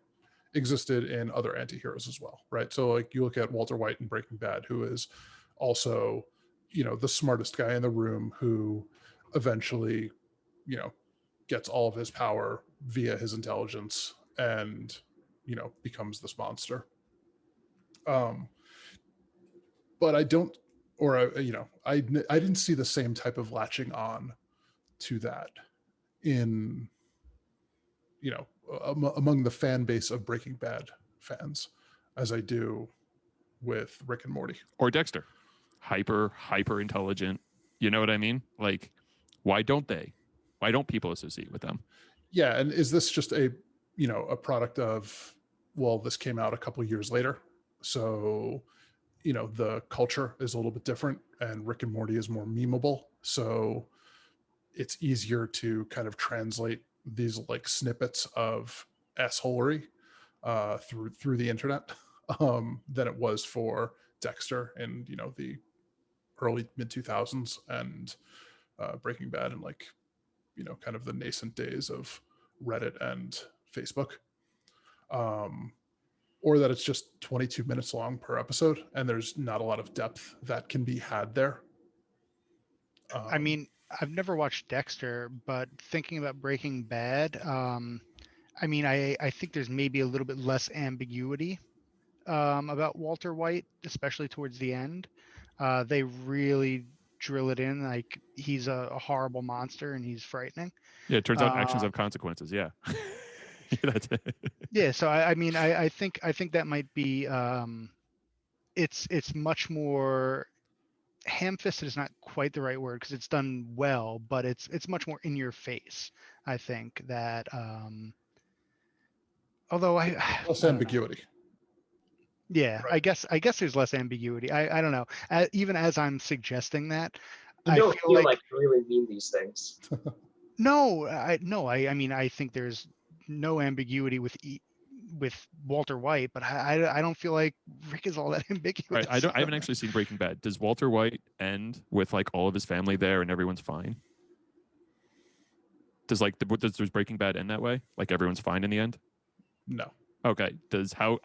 existed in other anti-heroes as well, right? So like you look at Walter White in Breaking Bad, who is also, you know, the smartest guy in the room, who eventually, you know, gets all of his power via his intelligence and, you know, becomes this monster. But I don't, or you know, I didn't see the same type of latching on to that in, you know, among the fan base of Breaking Bad fans as I do with Rick and Morty or Dexter. Hyper intelligent. You know what I mean? Like, why don't people associate with them? Yeah, and is this just a product of, well, this came out a couple of years later, so the culture is a little bit different, and Rick and Morty is more memeable, so it's easier to kind of translate these like snippets of assholery through the internet than it was for Dexter in the early mid 2000s and Breaking Bad and like kind of the nascent days of Reddit and Facebook. Or that it's just 22 minutes long per episode and there's not a lot of depth that can be had there. I mean, I've never watched Dexter, but thinking about Breaking Bad, I mean, I think there's maybe a little bit less ambiguity about Walter White, especially towards the end. They really drill it in like he's a horrible monster and he's frightening. Yeah, it turns out actions have consequences. Yeah. That's it. Yeah, so I mean, I think that might be it's much more ham-fisted is not quite the right word because it's done well, but it's much more in your face. I think that although less ambiguity. Yeah, right. I guess there's less ambiguity. I don't know. Even as I'm suggesting that, You I don't feel like you really mean these things. no, I mean I think there's no ambiguity with Walter White, but I don't feel like Rick is all that ambiguous. Right. I haven't actually seen Breaking Bad. Does Walter White end with like all of his family there and everyone's fine? Does does Breaking Bad end that way? Like everyone's fine in the end? No. Okay. Does how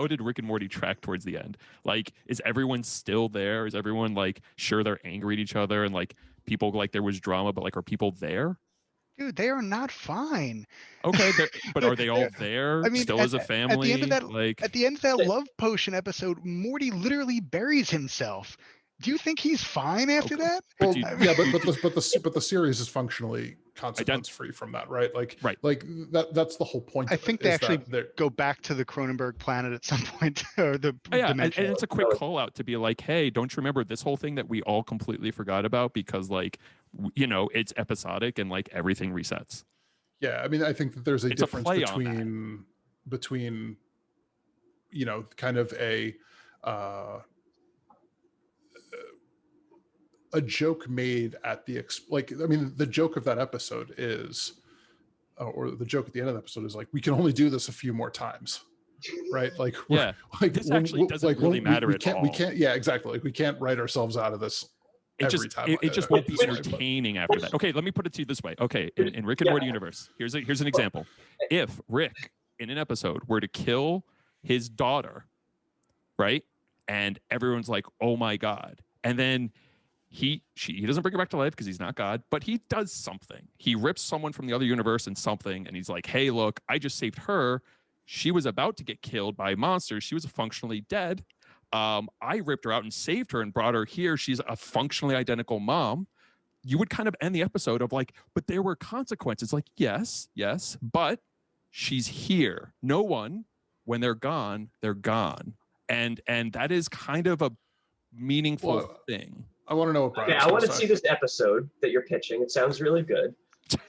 did Rick and Morty track towards the end? Like, is everyone still there? Is everyone like sure they're angry at each other and like people like there was drama, but like are people there? Dude, they are not fine. Okay, but are they all there? I mean, still as a family? At the end of that love potion episode, Morty literally buries himself. Do you think he's fine after that? Well, yeah, but the series is functionally consequence free from that, right? Like, right. Like that's the whole point. I think they actually go back to the Cronenberg planet at some point, or the dimension. And it's a quick call out to be like, hey, don't you remember this whole thing that we all completely forgot about because like, it's episodic and like everything resets. Yeah, I mean, I think that there's a difference between kind of a joke made at the the joke of that episode is or the joke at the end of the episode is like, we can only do this a few more times, right? Like, yeah, like this actually doesn't really matter at all. We can't, yeah, exactly. Like we can't write ourselves out of this. It just won't be entertaining after that. Okay, let me put it to you this way. Okay, in Rick and Morty universe, here's an example. If Rick in an episode were to kill his daughter, right, and everyone's like, oh my god, and then he doesn't bring her back to life because he's not God, but he does something. He rips someone from the other universe and something, and he's like, hey, look, I just saved her. She was about to get killed by monsters. She was functionally dead. I ripped her out and saved her and brought her here. She's a functionally identical mom. You would kind of end the episode of like, but there were consequences. Like, yes, but she's here. No one, when they're gone, they're gone. And that is kind of a meaningful thing. I want to know what Brian I want to see this episode that you're pitching. It sounds really good.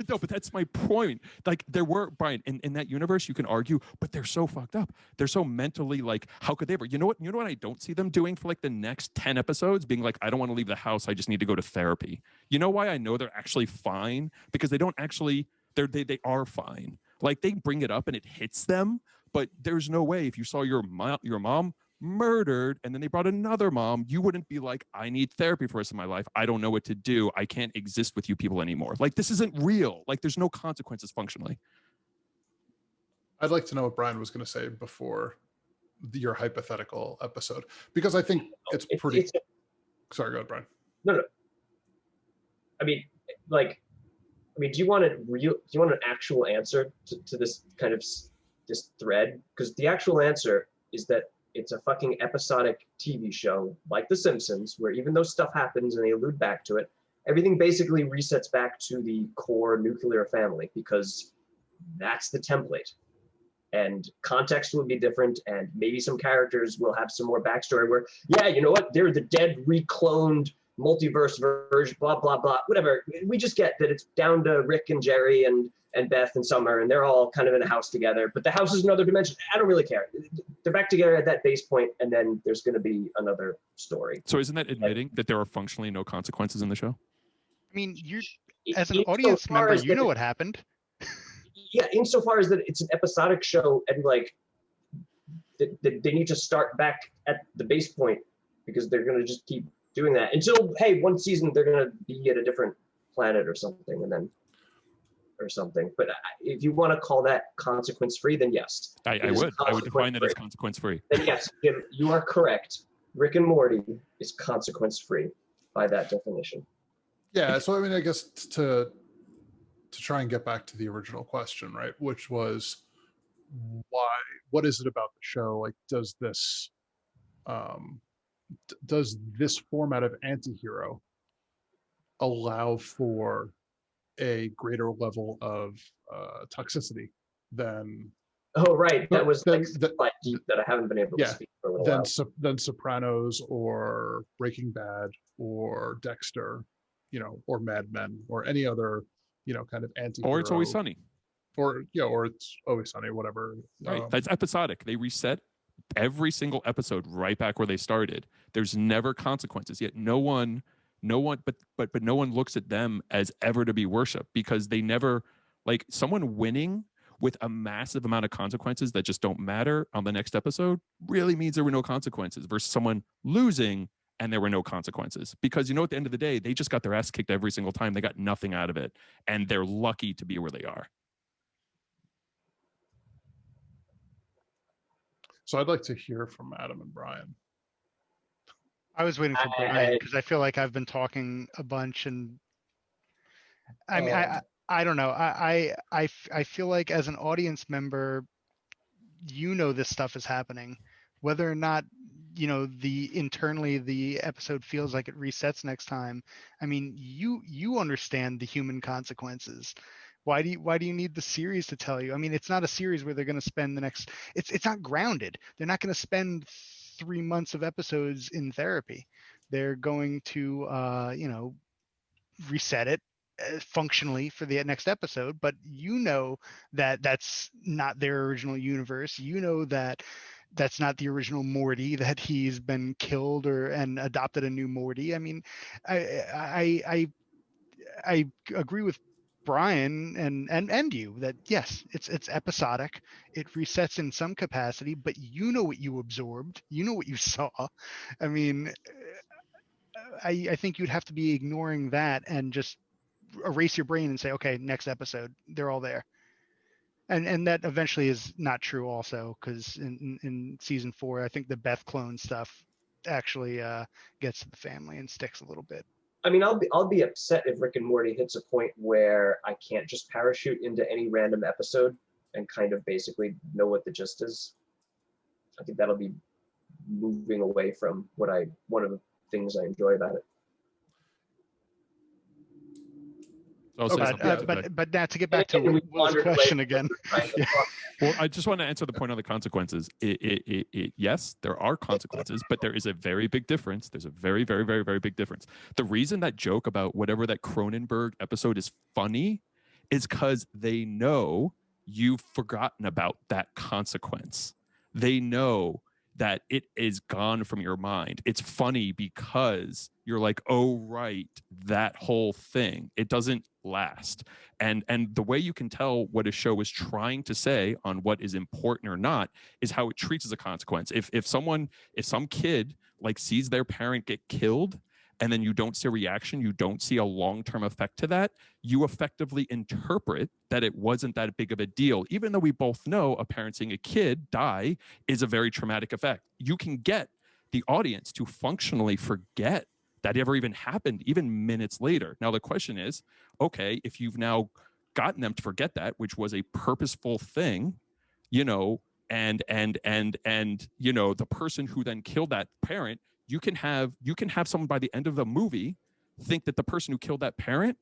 No, but that's my point. Like there were, Brian, in that universe, you can argue, but they're so fucked up. They're so mentally like, how could they ever? You know what I don't see them doing for like the next 10 episodes? Being like, I don't want to leave the house. I just need to go to therapy. You know why I know they're actually fine? Because they don't actually, they are fine. Like they bring it up and it hits them, but there's no way if you saw your mom murdered and then they brought another mom, you wouldn't be like, I need therapy for the rest of my life. I don't know what to do. I can't exist with you people anymore. Like this isn't real. Like there's no consequences functionally. I'd like to know what Brian was going to say before your hypothetical episode, because I think sorry, go ahead, Brian. No. I mean, do you want an actual answer to this kind of this thread? Because the actual answer is that it's a fucking episodic TV show like The Simpsons, where even though stuff happens and they allude back to it, everything basically resets back to the core nuclear family because that's the template. And context will be different, and maybe some characters will have some more backstory where, yeah, you know what, they're the dead recloned multiverse version, blah, blah, blah, whatever. We just get that it's down to Rick and Jerry and Beth and Summer, and they're all kind of in a house together, but the house is another dimension. I don't really care. They're back together at that base point, and then there's going to be another story. So isn't that admitting that there are functionally no consequences in the show? I mean, you're as an audience member, you know what happened. Yeah, insofar as that it's an episodic show, and like they need to start back at the base point because they're going to just keep doing that until, hey, one season they're going to be at a different planet or something, and then or something. But if you want to call that consequence free, then yes. I would define that as consequence free. Then yes, Jim, you are correct. Rick and Morty is consequence free by that definition. Yeah, so I mean, I guess to try and get back to the original question, right, which was what is it about the show? Like, does this format of anti-hero allow for a greater level of toxicity than that was quite deep that I haven't been able to speak for a little while. Than Sopranos or Breaking Bad or Dexter, or Mad Men or any other kind of anti-hero, or It's Always Sunny, or It's Always Sunny, whatever. Right, that's episodic. They reset every single episode right back where they started. There's never consequences, yet no one but no one looks at them as ever to be worshipped, because they never, like, someone winning with a massive amount of consequences that just don't matter on the next episode really means there were no consequences, versus someone losing and there were no consequences, because at the end of the day, they just got their ass kicked every single time. They got nothing out of it, and they're lucky to be where they are. So I'd like to hear from Adam and Brian. I was waiting for Brian because I feel like I've been talking a bunch, and I mean, I don't know. I feel like as an audience member, this stuff is happening, whether or not internally the episode feels like it resets next time. I mean, you understand the human consequences. Why do you need the series to tell you? I mean, it's not a series where they're going to spend it's not grounded. They're not going to spend 3 months of episodes in therapy. They're going to reset it functionally for the next episode, but that that's not their original universe. That that's not the original Morty, that he's been killed and adopted a new Morty. I mean, I agree with Brian and you that yes, it's episodic. It resets in some capacity, but what you absorbed, what you saw. I mean, I think you'd have to be ignoring that and just erase your brain and say, okay, next episode, they're all there. And that eventually is not true also, because in season 4, I think the Beth clone stuff actually gets to the family and sticks a little bit. I mean, I'll be upset if Rick and Morty hits a point where I can't just parachute into any random episode and kind of basically know what the gist is. I think that'll be moving away from one of the things I enjoy about it. But now to get back to Will's question again. Well, I just want to answer the point on the consequences. Yes, there are consequences, but there is a very big difference. There's a very, very, very, very big difference. The reason that joke about whatever that Cronenberg episode is funny is because they know you've forgotten about that consequence. They know that it is gone from your mind. It's funny because you're like, oh, right, that whole thing. It doesn't last. And the way you can tell what a show is trying to say on what is important or not is how it treats as a consequence. If some kid like sees their parent get killed, and then you don't see a reaction, you don't see a long-term effect to that, you effectively interpret that it wasn't that big of a deal, even though we both know a parent seeing a kid die is a very traumatic effect. You can get the audience to functionally forget that ever even happened, even minutes later. Now, the question is, okay, if you've now gotten them to forget that, which was a purposeful thing, and the person who then killed that parent, you can have someone by the end of the movie think that the person who killed that parent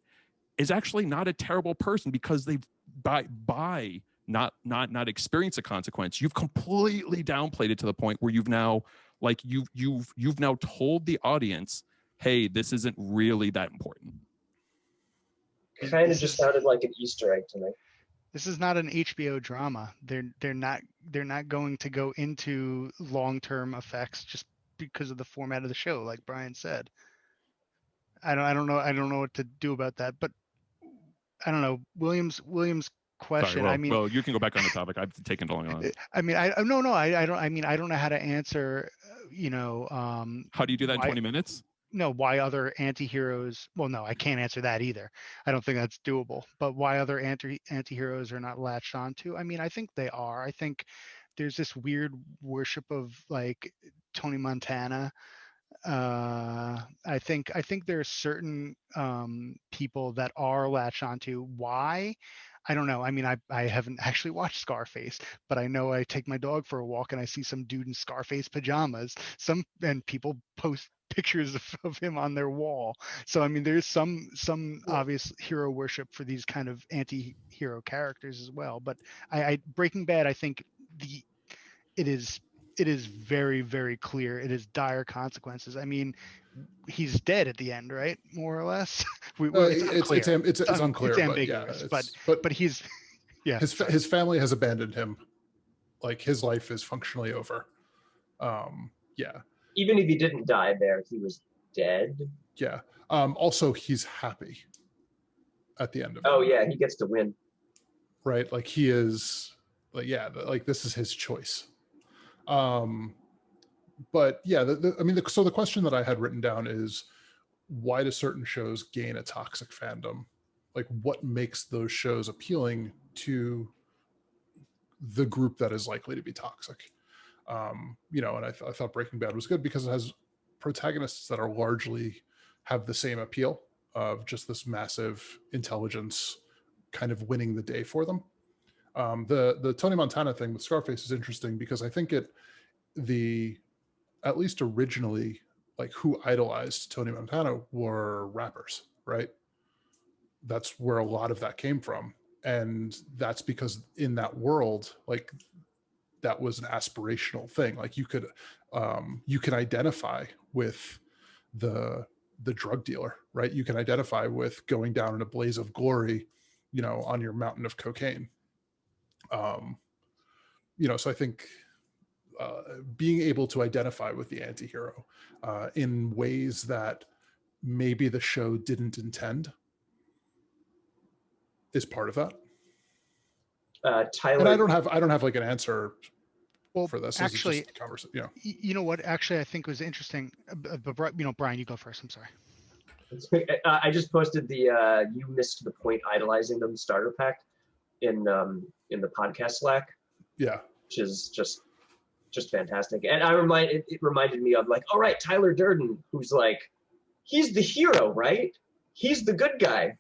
is actually not a terrible person because they've by not experienced a consequence. You've completely downplayed it to the point where you've now told the audience hey, this isn't really that important. Kind of just sounded like an Easter egg to me. This is not an HBO drama. They're not going to go into long-term effects just because of the format of the show, like Brian said. I don't know what to do about that, but I don't know. William's question. Sorry, I mean, well, you can go back on the topic. I've taken too long on. I mean, I don't. I mean, I don't know how to answer. How do you do that in why, 20 minutes? No, why other anti-heroes? Well, no, I can't answer that either. I don't think that's doable. But why other anti-heroes are not latched onto? I mean, I think they are. I think there's this weird worship of like Tony Montana. I think there are certain people that are latched onto. Why? I don't know. I mean, I haven't actually watched Scarface, but I know I take my dog for a walk and I see some dude in Scarface pajamas. And people post pictures of him on their wall. So I mean, there's some obvious hero worship for these kind of anti-hero characters as well. But I Breaking Bad, I think it is very, very clear. It is dire consequences. I mean, he's dead at the end, right? More or less. It's unclear. It's ambiguous, but he's yeah. His family has abandoned him. Like his life is functionally over. Yeah. Even if he didn't die there, he was dead. Yeah. Also, he's happy at the end of it. Oh yeah, he gets to win. Right. Like he is. Like yeah. Like this is his choice. But yeah, so the question that I had written down is, why do certain shows gain a toxic fandom? Like what makes those shows appealing to the group that is likely to be toxic? And I thought Breaking Bad was good because it has protagonists that are largely have the same appeal of just this massive intelligence kind of winning the day for them. The Tony Montana thing with Scarface is interesting because I think at least originally, like who idolized Tony Montana were rappers, right? That's where a lot of that came from. And that's because in that world, like that was an aspirational thing. Like you could identify with the drug dealer, right? You can identify with going down in a blaze of glory, on your mountain of cocaine. So I think being able to identify with the anti-hero in ways that maybe the show didn't intend is part of that. Tyler, and I don't have like an answer for this. Actually, it's just conversation. You know what? Actually, I think was interesting. But Brian, you go first. I'm sorry. I just posted the you missed the point idolizing them starter pack in the podcast Slack. Yeah, which is just fantastic. And it reminded me of like, all right, Tyler Durden, who's like, he's the hero, right? He's the good guy.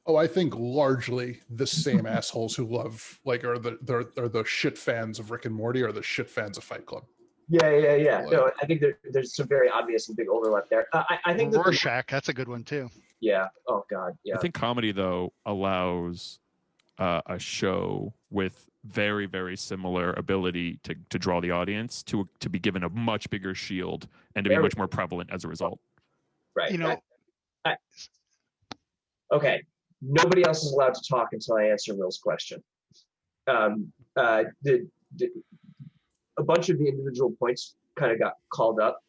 Oh, I think largely the same assholes who love like are the shit fans of Rick and Morty or the shit fans of Fight Club. Yeah. Like, no, I think there's some very obvious and big overlap there. I think Rorschach, that's a good one too. Yeah. Oh God. Yeah. I think comedy though allows a show with very, very similar ability to draw the audience to be given a much bigger shield and to be much more prevalent as a result. Right. Okay. Nobody else is allowed to talk until I answer Will's question. A bunch of the individual points kind of got called up,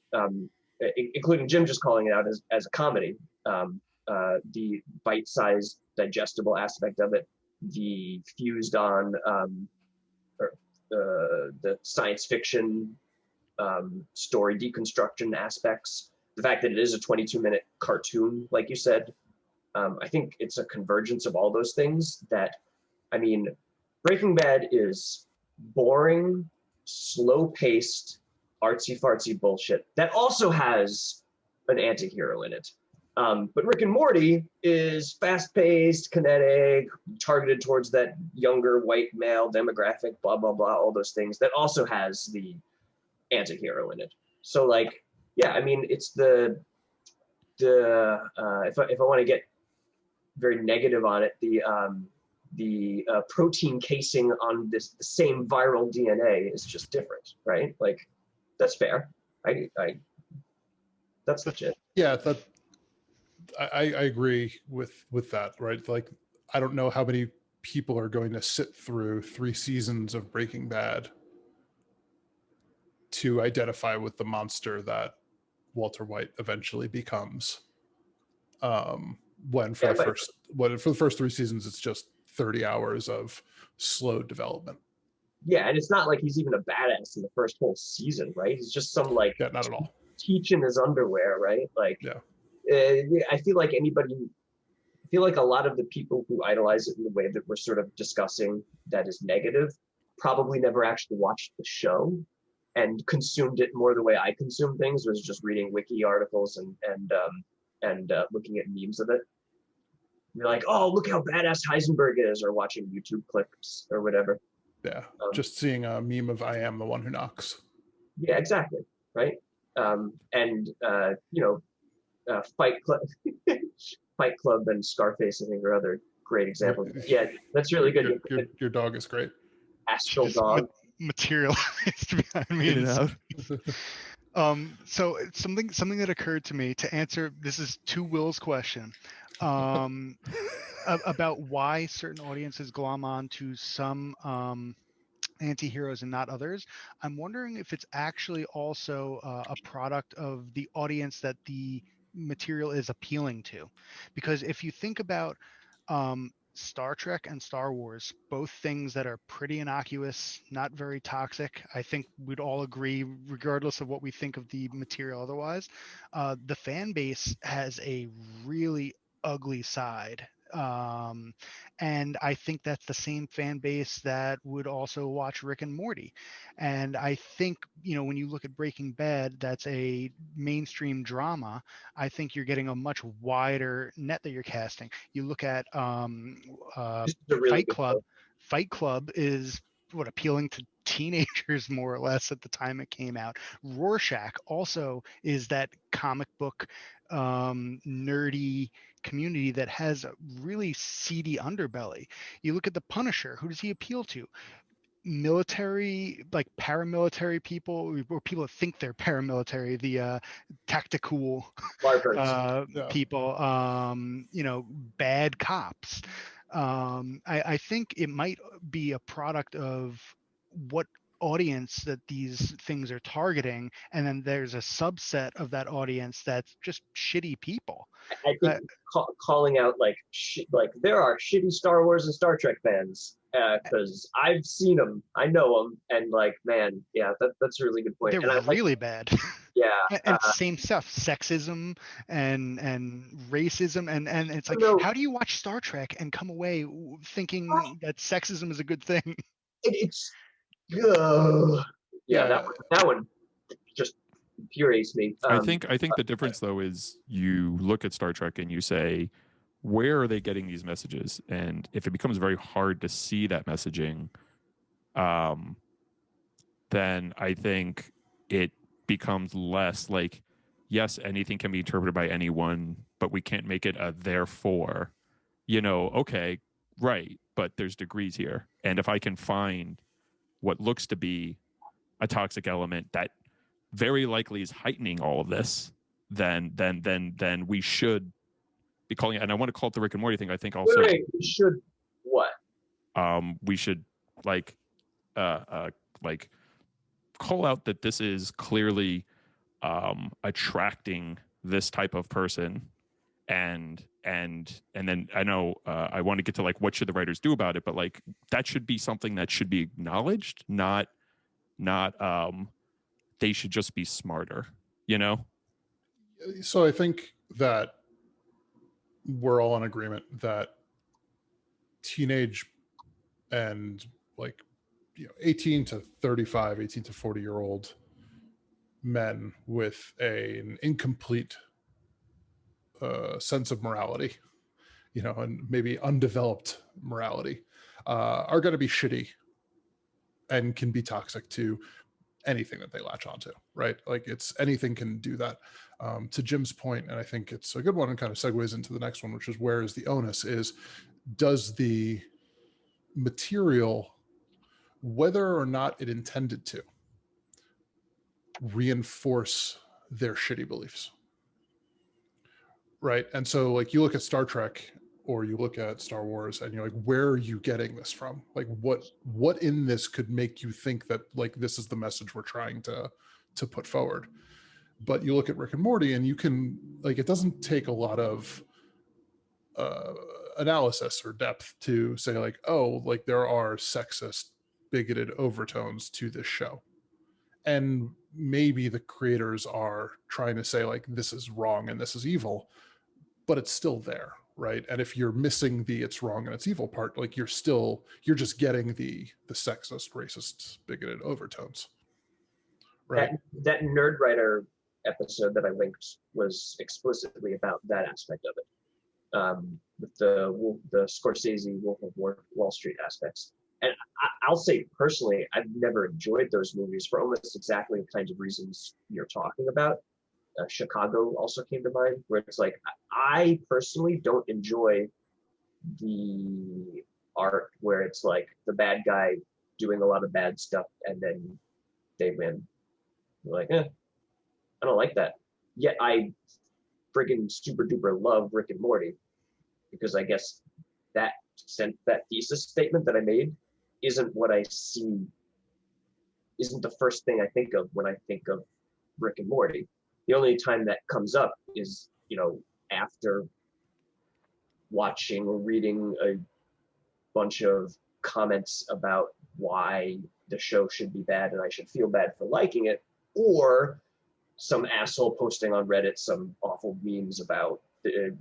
including Jim just calling it out as a comedy. The bite-sized, digestible aspect of it, the fused on the science fiction story deconstruction aspects, the fact that it is a 22-minute cartoon, like you said. I think it's a convergence of all those things that, I mean, Breaking Bad is boring, slow-paced, artsy-fartsy bullshit that also has an anti-hero in it. But Rick and Morty is fast-paced, kinetic, targeted towards that younger white male demographic, blah, blah, blah, all those things that also has the anti-hero in it. So like, yeah, I mean, it's if I want to get very negative on it, the protein casing on the same viral DNA is just different, right? Like, that's fair. That's legit. Yeah, that I agree with that, right? Like, I don't know how many people are going to sit through 3 seasons of Breaking Bad to identify with the monster that Walter White eventually becomes. When for Yeah, the first 3 seasons, it's just 30 hours of slow development. yeah, and it's not like he's even a badass in the first whole season, right? He's just some like Yeah, not at all. teach in his underwear, right? Like, Yeah. I feel like a lot of the people who idolize it in the way that we're sort of discussing that is negative probably never actually watched the show and consumed it more the way I consume things, was just reading wiki articles and looking at memes of it. You're like, oh, look how badass Heisenberg is, or watching YouTube clips or whatever. Yeah, just seeing a meme of "I am the one who knocks." Yeah, exactly, right. Fight Club, Fight Club, and Scarface, I think, are other great examples. Yeah, that's really good. Your dog is great. Astral Just Dog. Materialized. I mean, In and out. So something that occurred to me to answer, this is to Will's question, about why certain audiences glom on to some anti-heroes and not others. I'm wondering if it's actually also a product of the audience that the material is appealing to, because if you think about Star Trek and Star Wars, both things that are pretty innocuous, not very toxic. I think we'd all agree, regardless of what we think of the material otherwise. The fan base has a really ugly side. And I think that's the same fan base that would also watch Rick and Morty. And I think, when you look at Breaking Bad, that's a mainstream drama. I think you're getting a much wider net that you're casting. You look at Fight Club. Fight Club is appealing to teenagers more or less at the time it came out. Rorschach also is that comic book nerdy community that has a really seedy underbelly. You look at the Punisher. Who does he appeal to? Military, like paramilitary people, or people that think they're paramilitary, the tactical people, bad cops. I think it might be a product of what audience that these things are targeting, and then there's a subset of that audience that's just shitty people. I think calling out like there are shitty Star Wars and Star Trek fans, because I've seen them, I know them, and like, man, yeah, that's a really good point. They're really bad. Yeah, and same stuff, sexism and racism, and it's like, how do you watch Star Trek and come away thinking that sexism is a good thing? It's that one just infuriates me. I think the difference though is you look at Star Trek and you say, where are they getting these messages? And if it becomes very hard to see that messaging, then I think it becomes less like, yes, anything can be interpreted by anyone, but we can't make it a therefore. Okay, right, but there's degrees here. And if I can find what looks to be a toxic element that very likely is heightening all of this, then we should be calling it. And I want to call it the Rick and Morty thing. I think also we should what? We should like call out that this is clearly attracting this type of person, and then I know I want to get to like what should the writers do about it, but like that should be something that should be acknowledged, not they should just be smarter, So I think that we're all in agreement that teenage and 18 to 35, 18 to 40-year-old men with an incomplete sense of morality, and maybe undeveloped morality, are going to be shitty and can be toxic to anything that they latch onto, right? Like, it's anything can do that. To Jim's point, and I think it's a good one and kind of segues into the next one, which is where is the onus, is does the material, whether or not it intended to, reinforce their shitty beliefs? right? And so like you look at Star Trek or you look at Star Wars and you're like, where are you getting this from? Like what in this could make you think that like this is the message we're trying to put forward? But you look at Rick and Morty and you can like, it doesn't take a lot of analysis or depth to say like, oh, like there are sexist, bigoted overtones to this show. And maybe the creators are trying to say like, this is wrong and this is evil, but it's still there, right? And if you're missing the it's wrong and it's evil part, like you're just getting the sexist, racist, bigoted overtones, right? That Nerd Writer episode that I linked was explicitly about that aspect of it. With the Scorsese Wolf of Wall Street aspects. And I'll say personally, I've never enjoyed those movies for almost exactly the kinds of reasons you're talking about. Chicago also came to mind, where it's like, I personally don't enjoy the art where it's like the bad guy doing a lot of bad stuff and then they win. You're like, I don't like that. Yet I friggin' super duper love Rick and Morty, because I guess that thesis statement that I made isn't what I see, isn't the first thing I think of when I think of Rick and Morty. The only time that comes up is, after watching or reading a bunch of comments about why the show should be bad and I should feel bad for liking it, or some asshole posting on Reddit some awful memes about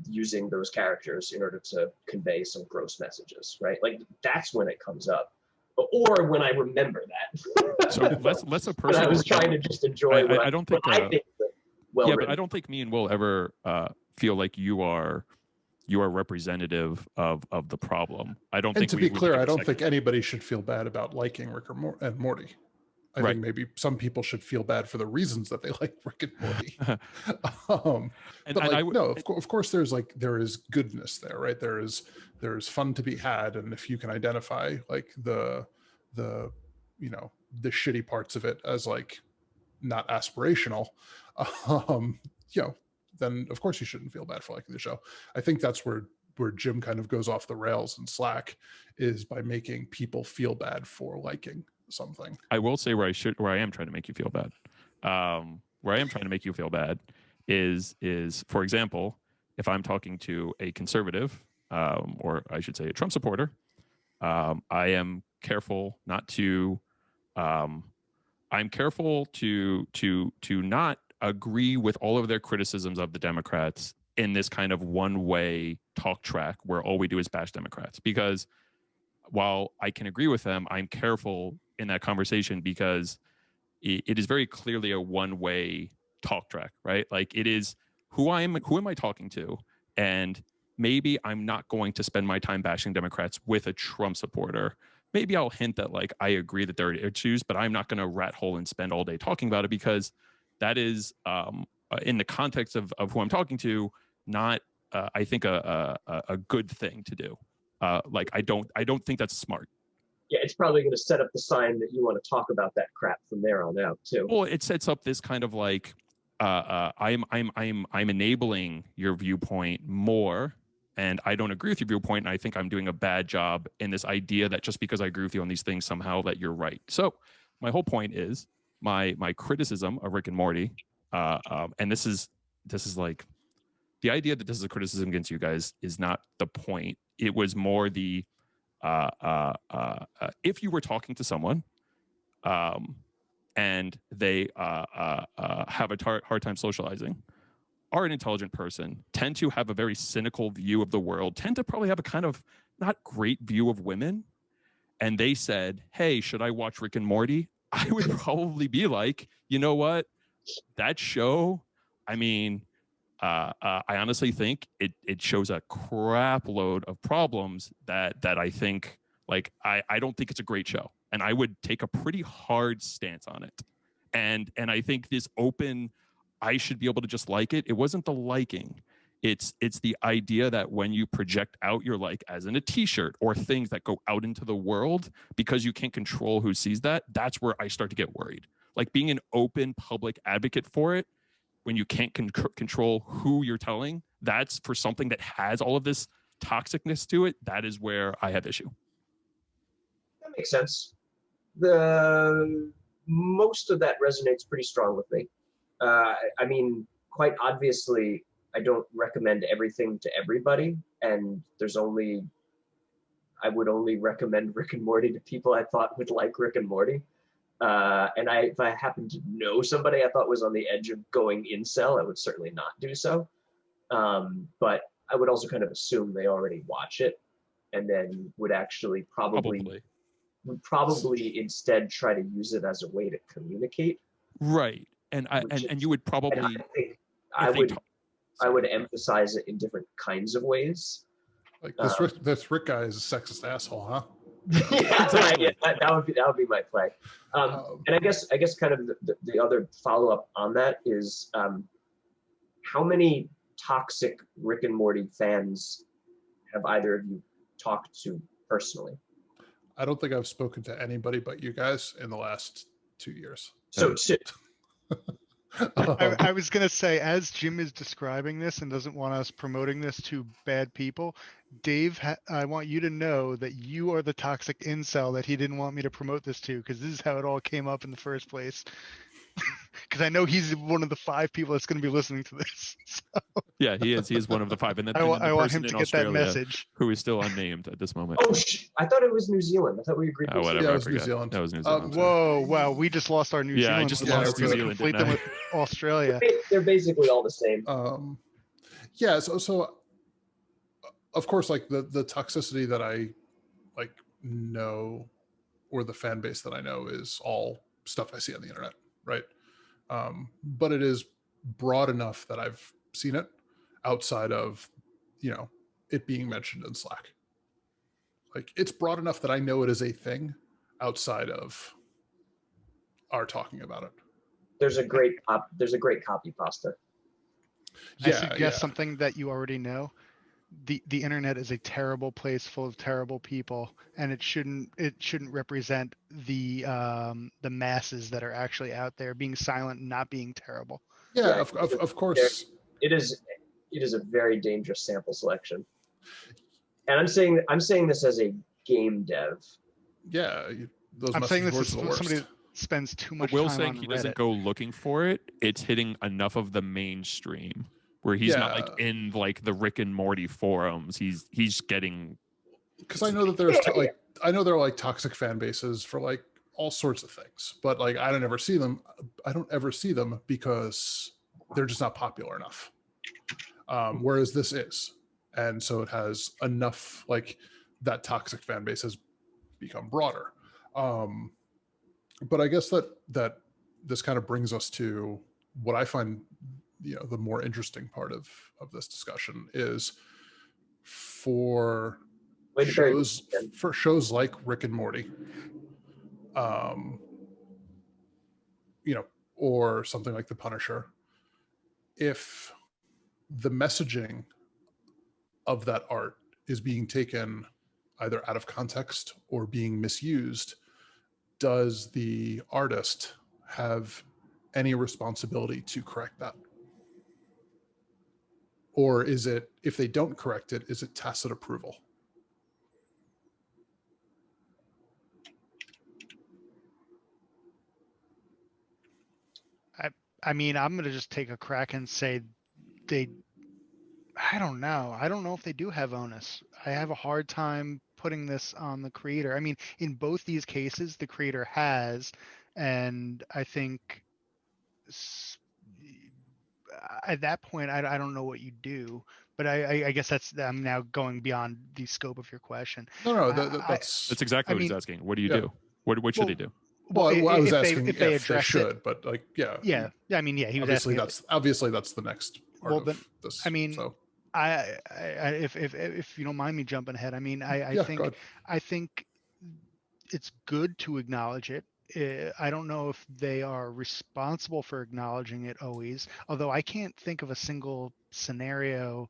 using those characters in order to convey some gross messages, right? Like that's when it comes up, or when I remember that. So less a person. I was trying to just enjoy. I don't think. I think yeah, but I don't think me and Will ever feel like you are representative of the problem. I don't think. And to be clear, I don't think anybody should feel bad about liking Rick and Morty. I think maybe some people should feel bad for the reasons that they like Rick and Morty. Of course, there is goodness there, right? There is fun to be had, and if you can identify like the shitty parts of it as like not aspirational, then of course you shouldn't feel bad for liking the show. I think that's where Jim kind of goes off the rails in Slack, is by making people feel bad for liking something. I will say where I am trying to make you feel bad. Where I am trying to make you feel bad is for example, if I'm talking to a conservative, or I should say a Trump supporter, I am careful not to. I'm careful to not agree with all of their criticisms of the Democrats in this kind of one-way talk track where all we do is bash Democrats. Because while I can agree with them, I'm careful in that conversation because it is very clearly a one-way talk track, right? Like it is who am I talking to? And maybe I'm not going to spend my time bashing Democrats with a Trump supporter. Maybe I'll hint that like I agree that there are issues, but I'm not going to rat hole and spend all day talking about it, because that is in the context of who I'm talking to, not I think a good thing to do. Like I don't think that's smart. Yeah, it's probably going to set up the sign that you want to talk about that crap from there on out too. Well, it sets up this kind of like I'm enabling your viewpoint more, and I don't agree with your viewpoint, and I think I'm doing a bad job in this idea that just because I agree with you on these things somehow that you're right. So my whole point is my criticism of Rick and Morty, and this is like the idea that this is a criticism against you guys is not the point. It was more the if you were talking to someone and they have a hard time socializing, are an intelligent person, tend to have a very cynical view of the world, tend to probably have a kind of not great view of women, and they said, hey, should I watch Rick and Morty? I would probably be like, you know what? That show, I mean, I honestly think it shows a crap load of problems that I think, like, I don't think it's a great show. And I would take a pretty hard stance on it. And I think this open, I should be able to just like it. It wasn't the liking. It's the idea that when you project out your like, as in a t-shirt or things that go out into the world, because you can't control who sees that, that's where I start to get worried. Like being an open public advocate for it when you can't control who you're telling, that's for something that has all of this toxicness to it. That is where I have issue. That makes sense. Most of that resonates pretty strong with me. I mean, quite obviously, I don't recommend everything to everybody, and I would only recommend Rick and Morty to people I thought would like Rick and Morty. And if I happened to know somebody I thought was on the edge of going incel, I would certainly not do so. But I would also kind of assume they already watch it, and then would actually probably instead try to use it as a way to communicate. Right. And you would probably, I would emphasize it in different kinds of ways. Like this Rick guy is a sexist asshole, huh? Yeah, that would be my play. And I guess kind of the other follow up on that is how many toxic Rick and Morty fans have either of you talked to personally? I don't think I've spoken to anybody but you guys in the last 2 years. So I was going to say, as Jim is describing this and doesn't want us promoting this to bad people, Dave, I want you to know that you are the toxic incel that he didn't want me to promote this to, because this is how it all came up in the first place. Because I know he's one of the 5 people that's going to be listening to this. So. Yeah, he is. He is one of the 5. And then I want him to get that message. Who is still unnamed at this moment. Oh, I thought it was New Zealand. I thought we agreed. Whatever. Yeah, I it was New forgot. Zealand. That was New Zealand. Whoa, wow. We just lost our New Zealand. Yeah, I just lost New Zealand. Complete them with Australia. They're basically all the same. Yeah, so of course, like the toxicity that I like know, or the fan base that I know, is all stuff I see on the internet, right? But it is broad enough that I've seen it outside of, it being mentioned in Slack. Like, it's broad enough that I know it is a thing outside of our talking about it. There's a great copy pasta. I suggest something that you already know. The internet is a terrible place full of terrible people, and it shouldn't represent the masses that are actually out there being silent and not being terrible. Yeah, of course. It is a very dangerous sample selection. And I'm saying this as a game dev. Yeah, I'm saying this is somebody that spends too much time on Reddit. Will saying he doesn't go looking for it. It's hitting enough of the mainstream where he's not like in like the Rick and Morty forums. He's getting, because I know that there's I know there are like toxic fan bases for like all sorts of things, but like I don't ever see them because they're just not popular enough. Whereas this is, and so it has enough, like, that toxic fan base has become broader. But I guess that this kind of brings us to what I find the more interesting part of this discussion is for shows like Rick and Morty, or something like The Punisher, if the messaging of that art is being taken either out of context or being misused, does the artist have any responsibility to correct that? Or is it, if they don't correct it, is it tacit approval? I mean, I'm going to just take a crack and say I don't know. I don't know if they do have onus. I have a hard time putting this on the creator. I mean, in both these cases, the creator has, and I think at that point, I don't know what you do. But I guess I'm now going beyond the scope of your question. No, that's exactly what he's asking. What do you do? What should they do? Well, I was asking if they should, it, but like, yeah. I mean, yeah, he was obviously that's the next part of this. I mean, so. If you don't mind me jumping ahead, I mean, I think it's good to acknowledge it. I don't know if they are responsible for acknowledging it always, although I can't think of a single scenario.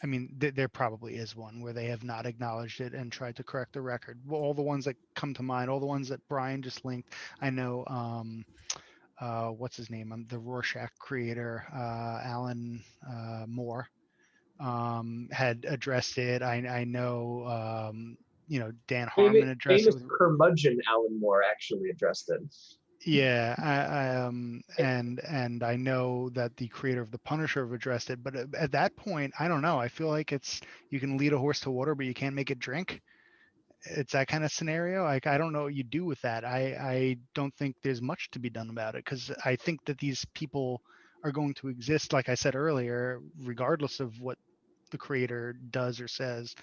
I mean, there probably is one where they have not acknowledged it and tried to correct the record. Well, all the ones that come to mind, all the ones that Brian just linked, I know what's his name? The Rorschach creator, Alan Moore, had addressed it. I know, Dan Harmon addressed it Famous with. curmudgeon Alan Moore actually addressed it. Yeah, and I know that the creator of the Punisher have addressed it, but at that point, I don't know. I feel like it's you can lead a horse to water, but you can't make it drink. It's that kind of scenario. Like I don't know what you do with that. I don't think there's much to be done about it because I think that these people are going to exist, like I said earlier, regardless of what the creator does or says.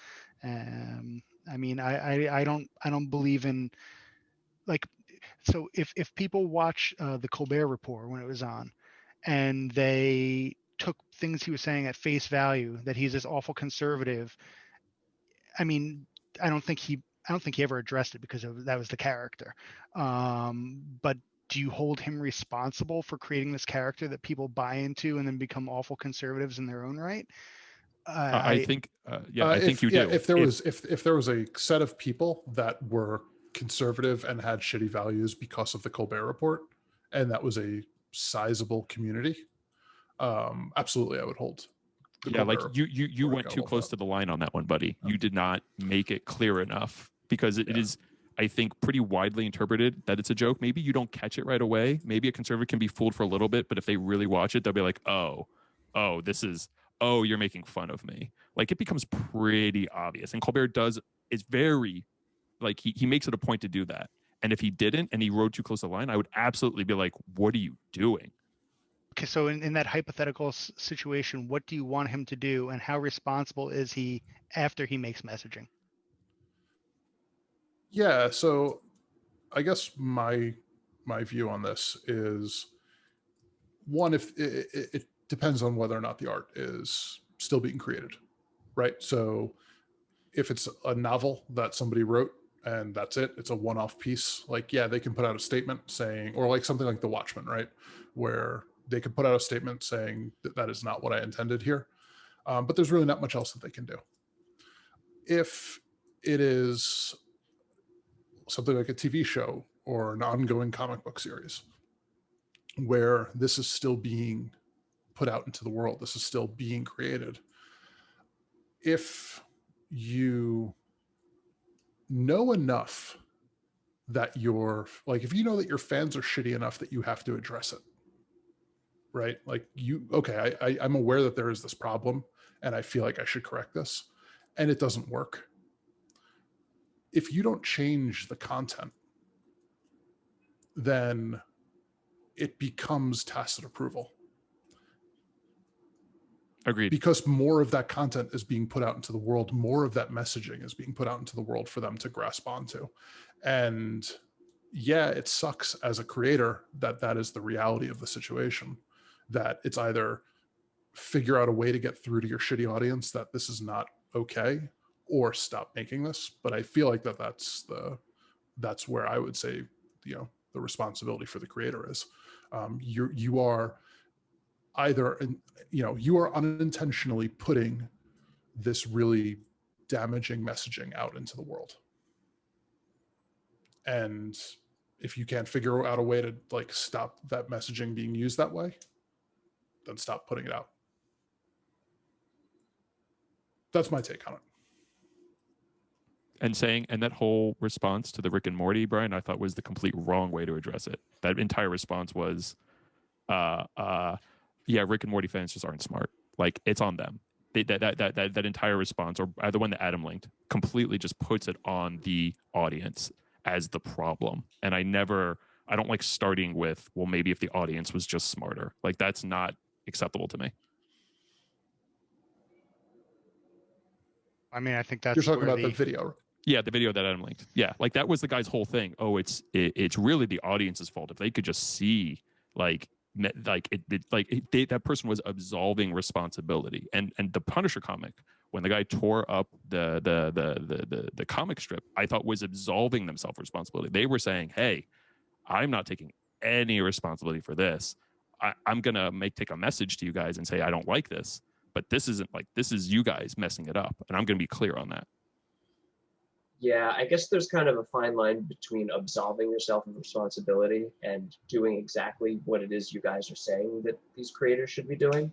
I mean, I don't believe in like so if people watch the Colbert Report when it was on, and they took things he was saying at face value that he's this awful conservative. I mean, I don't think he I don't think he ever addressed it because that was the character. But do you hold him responsible for creating this character that people buy into and then become awful conservatives in their own right? I I think, I think you do. If there was a set of people that were conservative and had shitty values because of the Colbert Report, and that was a sizable community, absolutely, I would hold. Yeah, like you went too close to the line on that one, buddy. You did not make it clear enough because it is, I think, pretty widely interpreted that it's a joke. Maybe you don't catch it right away. Maybe a conservative can be fooled for a little bit, but if they really watch it, they'll be like, oh, this is, oh, you're making fun of me. Like it becomes pretty obvious. And Colbert is very, like he makes it a point to do that. And if he didn't and he rode too close to the line, I would absolutely be like, what are you doing? Okay, so in that hypothetical situation, what do you want him to do, and how responsible is he after he makes messaging? Yeah, so I guess my view on this is one, if it depends on whether or not the art is still being created, right? So if it's a novel that somebody wrote and that's it, it's a one-off piece, like yeah, they can put out a statement saying, or like something like The Watchmen, right, where they could put out a statement saying that is not what I intended here, but there's really not much else that they can do. If it is something like a TV show or an ongoing comic book series where this is still being put out into the world, this is still being created, if you know enough that if you know that your fans are shitty enough that you have to address it, right? Like I'm aware that there is this problem and I feel like I should correct this, and it doesn't work. If you don't change the content, then it becomes tacit approval. Agreed. Because more of that content is being put out into the world, more of that messaging is being put out into the world for them to grasp onto. And yeah, it sucks as a creator that is the reality of the situation, that it's either figure out a way to get through to your shitty audience that this is not okay, or stop making this. But I feel like that's where I would say, the responsibility for the creator is. You are either, you are unintentionally putting this really damaging messaging out into the world. And if you can't figure out a way to like stop that messaging being used that way, then stop putting it out. That's my take on it. And that whole response to the Rick and Morty, Brian, I thought was the complete wrong way to address it. That entire response was, yeah, Rick and Morty fans just aren't smart. Like it's on them. That entire response, or the one that Adam linked, completely just puts it on the audience as the problem. And I don't like starting with, well, maybe if the audience was just smarter. Like that's not acceptable to me. I mean, I think that's you're talking about the video. Yeah, the video that Adam linked. Yeah, like that was the guy's whole thing. Oh, it's really the audience's fault. If they could just see, that person was absolving responsibility. And the Punisher comic, when the guy tore up the comic strip, I thought was absolving themselves responsibility. They were saying, hey, I'm not taking any responsibility for this. I'm gonna take a message to you guys and say I don't like this, but this is you guys messing it up, and I'm gonna be clear on that. Yeah, I guess there's kind of a fine line between absolving yourself of responsibility and doing exactly what it is you guys are saying that these creators should be doing.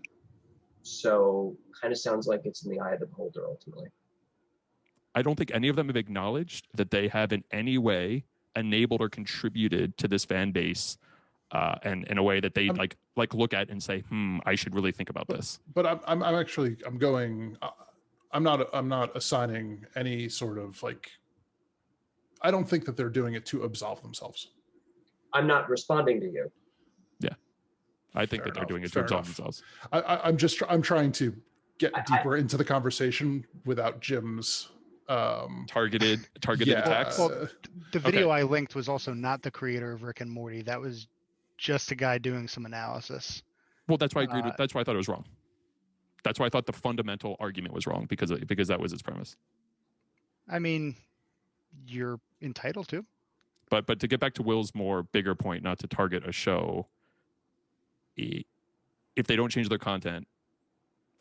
So kind of sounds like it's in the eye of the beholder ultimately. I don't think any of them have acknowledged that they have in any way enabled or contributed to this fan base, and in a way that they like look at and say, I should really think about this. But I'm not assigning any sort of like, I don't think that they're doing it to absolve themselves. I'm not responding to you. Yeah, I think that they're doing it to absolve themselves. I'm trying to get deeper into the conversation without Jim's targeted attacks. Well, the video I linked was also not the creator of Rick and Morty. That was just a guy doing some analysis. Well, that's why I agreed with. That's why I thought it was wrong. That's why I thought the fundamental argument was wrong, because that was its premise. I mean, you're entitled to. But to get back to Will's more bigger point, not to target a show, if they don't change their content,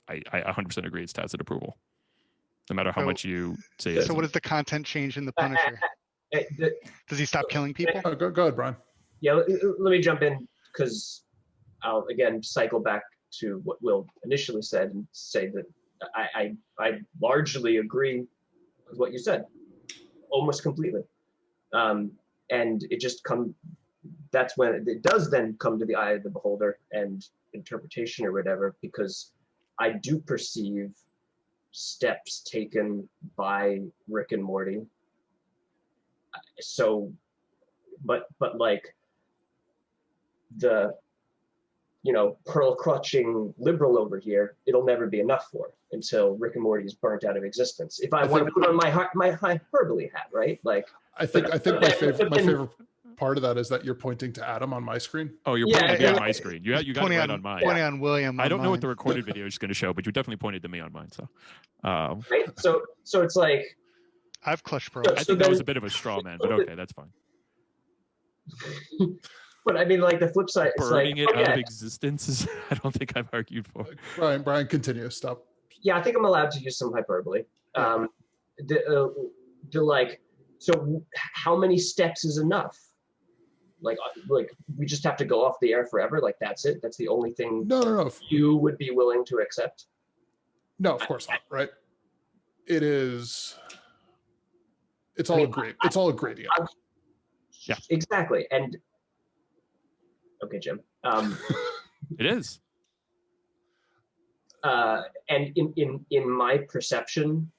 I 100% agree it's tacit approval, no matter how much you say. So what does the content change in the Punisher? Does he stop killing people? Go ahead, Brian. Yeah, let me jump in, because I'll again cycle back to what Will initially said and say that I largely agree with what you said, almost completely. And it just that's when it does then come to the eye of the beholder and interpretation or whatever, because I do perceive steps taken by Rick and Morty. So, but like the, pearl clutching liberal over here, it'll never be enough for until Rick and Morty is burnt out of existence. If I want to put on my hyperbole hat, right? Like, I think my favorite part of that is that you're pointing to Adam on my screen. Oh, you're pointing at me on my screen. You got it right on mine. Pointing on William. I don't know what the recorded video is going to show, but you definitely pointed to me on mine. So, right? So it's like, I've clutched pro. I think that was a bit of a straw man, but okay, that's fine. But I mean, like the flip side, burning it out of existence is, I don't think I've argued for. Brian, continue. Stop. Yeah, I think I'm allowed to use some hyperbole. So how many steps is enough? Like we just have to go off the air forever? Like that's it? That's the only thing No. You would be willing to accept? No, of course not, right? It's all a gradient. Yeah. Exactly. And okay, Jim. It is. And in my perception,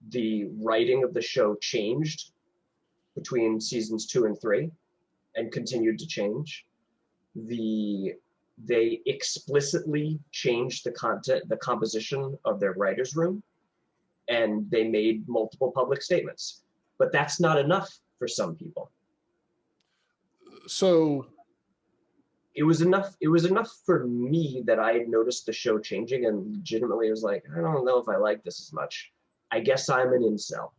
the writing of the show changed between seasons 2 and 3 and continued to change. They explicitly changed the composition of their writer's room, and they made multiple public statements. But that's not enough for some people. So it was enough for me that I had noticed the show changing and legitimately was like, I don't know if I like this as much. I guess I'm an incel.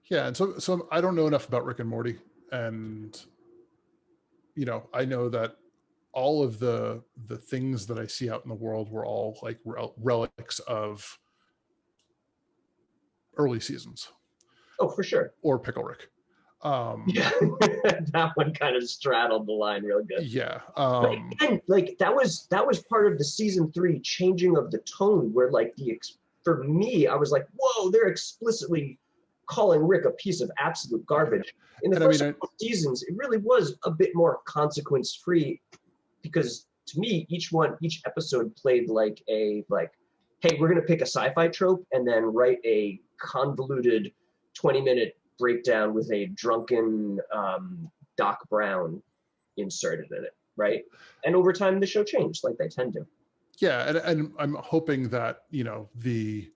Yeah, and so I don't know enough about Rick and Morty, and I know that all of the things that I see out in the world were all like relics of early seasons. Oh, for sure. Or Pickle Rick. Yeah, that one kind of straddled the line real good. Yeah. And like that was part of the season 3 changing of the tone, where like for me, I was like, whoa, they're explicitly calling Rick a piece of absolute garbage. In the first seasons, it really was a bit more consequence free, because to me, each episode played like hey, we're gonna pick a sci-fi trope and then write a convoluted 20-minute breakdown with a drunken Doc Brown inserted in it, right? And over time, the show changed, like they tend to. Yeah, and I'm hoping that the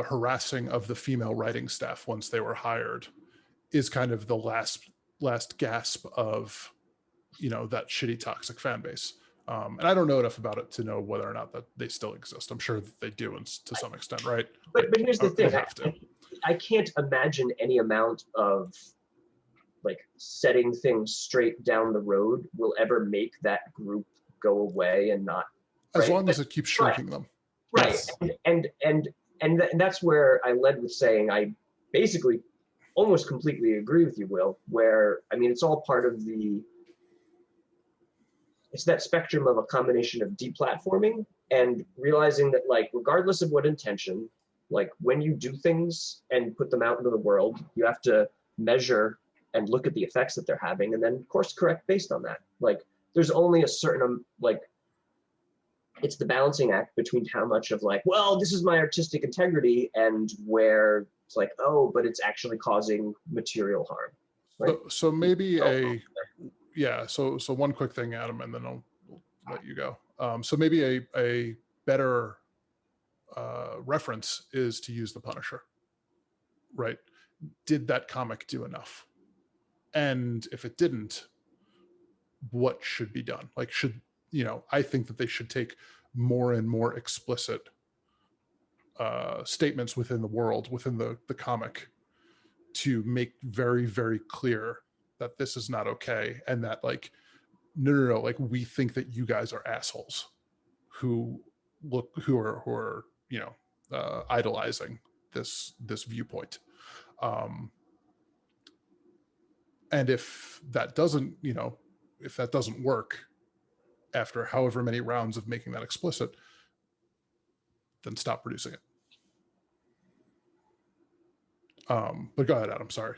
harassing of the female writing staff once they were hired is kind of the last gasp of that shitty toxic fan base. And I don't know enough about it to know whether or not that they still exist. I'm sure that they do, and to some extent, right? But here's the thing: I can't imagine any amount of like setting things straight down the road will ever make that group go away and not. As long as it keeps shrinking them. Right, and and that's where I led with saying I basically almost completely agree with you, Will, where, I mean, it's all part of it's that spectrum of a combination of deplatforming and realizing that, like, regardless of what intention, like, when you do things and put them out into the world, you have to measure and look at the effects that they're having and then course correct based on that. Like, there's only a certain, like, it's the balancing act between how much of, like, well, this is my artistic integrity, and where it's like, oh, but it's actually causing material harm. Right? So maybe so one quick thing, Adam, and then I'll let you go. So maybe a better reference is to use the Punisher, right? Did that comic do enough? And if it didn't, what should be done? Like, I think that they should take more and more explicit statements within the world, within the comic, to make very, very clear that this is not okay, and that, like, no, like, we think that you guys are assholes who are idolizing this viewpoint. And if that doesn't work after however many rounds of making that explicit, then stop producing it. But go ahead, Adam. Sorry.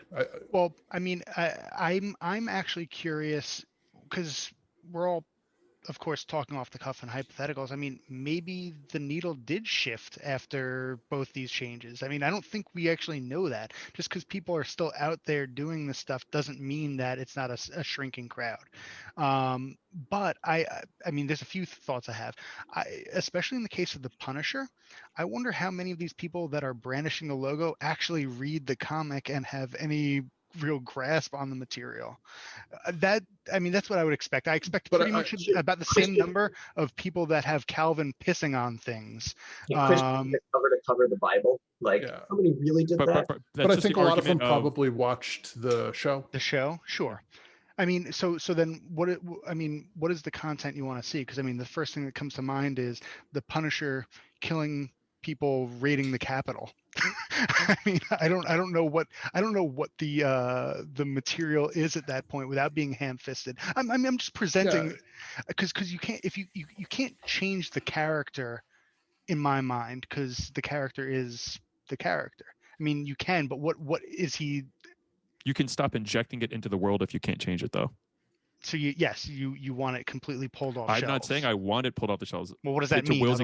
Well, I mean, I'm actually curious, because we're all, of course, talking off the cuff and hypotheticals. I mean, maybe the needle did shift after both these changes. I mean, I don't think we actually know that. Just because people are still out there doing this stuff doesn't mean that it's not a shrinking crowd. But I mean, there's a few thoughts I have. Especially in the case of the Punisher, I wonder how many of these people that are brandishing the logo actually read the comic and have any real grasp on the material. That's what I would expect. I expect pretty much about the same number of people that have Calvin pissing on things. Chris cover to cover the Bible. Like, how many really did that? But I think a lot of them probably watched the show. The show, sure. I mean, so then what is the content you want to see? Because I mean, the first thing that comes to mind is the Punisher killing people raiding the Capitol. I mean, I don't know what the material is at that point without being ham-fisted. I'm just presenting, because you can't, if you can't change the character, in my mind, because the character is the character. I mean, you can, but what is he? You can stop injecting it into the world if you can't change it, though. So you want it completely pulled off shelves. I'm not saying I want it pulled off the shelves. Well, what does that mean? To Will's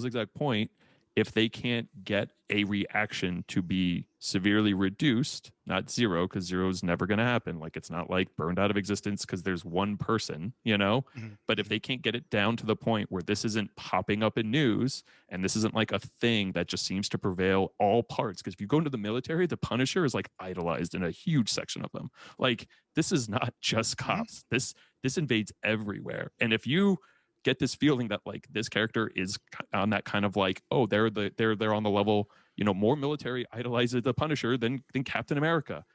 exact point, if they can't get a reaction to be severely reduced, not zero, because zero is never going to happen. Like, it's not like burned out of existence because there's one person, Mm-hmm. But if they can't get it down to the point where this isn't popping up in news and this isn't like a thing that just seems to prevail all parts, because if you go into the military, the Punisher is like idolized in a huge section of them. Like, this is not just cops. Mm-hmm. This invades everywhere. And if you get this feeling that, like, this character is on that kind of, like, oh, they're on the level, more military idolizes the Punisher than Captain America.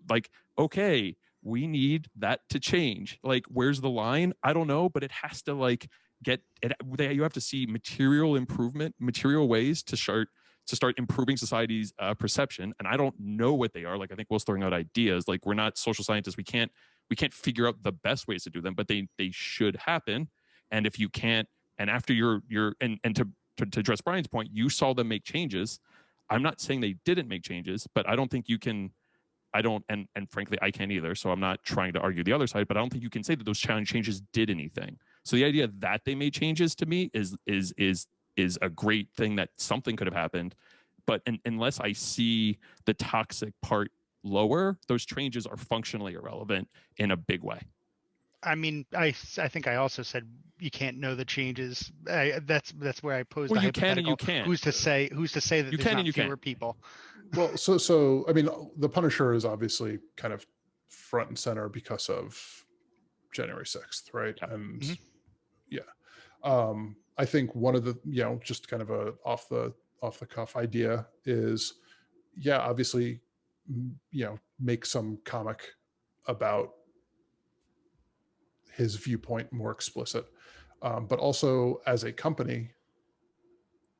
Like, okay, we need that to change. Like, where's the line? I don't know, but it has to, like, get it. You have to see material improvement, material ways to start improving society's perception. And I don't know what they are. Like, I think Will's throwing out ideas. Like, we're not social scientists. We can't figure out the best ways to do them, but they should happen. And if you can't, and after to address Brian's point, you saw them make changes. I'm not saying they didn't make changes, but I don't think you can. And frankly, I can't either. So I'm not trying to argue the other side, but I don't think you can say that those changes did anything. So the idea that they made changes, to me, is a great thing, that something could have happened. But unless I see the toxic part lower, those changes are functionally irrelevant in a big way. I mean, I think I also said you can't know the changes. That's where I posed the hypothetical. You can. Who's to say that you there's not fewer people? Well, so I mean, the Punisher is obviously kind of front and center because of January 6th, right? Yeah. And I think one of the just kind of a off the cuff idea is, obviously, make some comic about his viewpoint more explicit, but also as a company,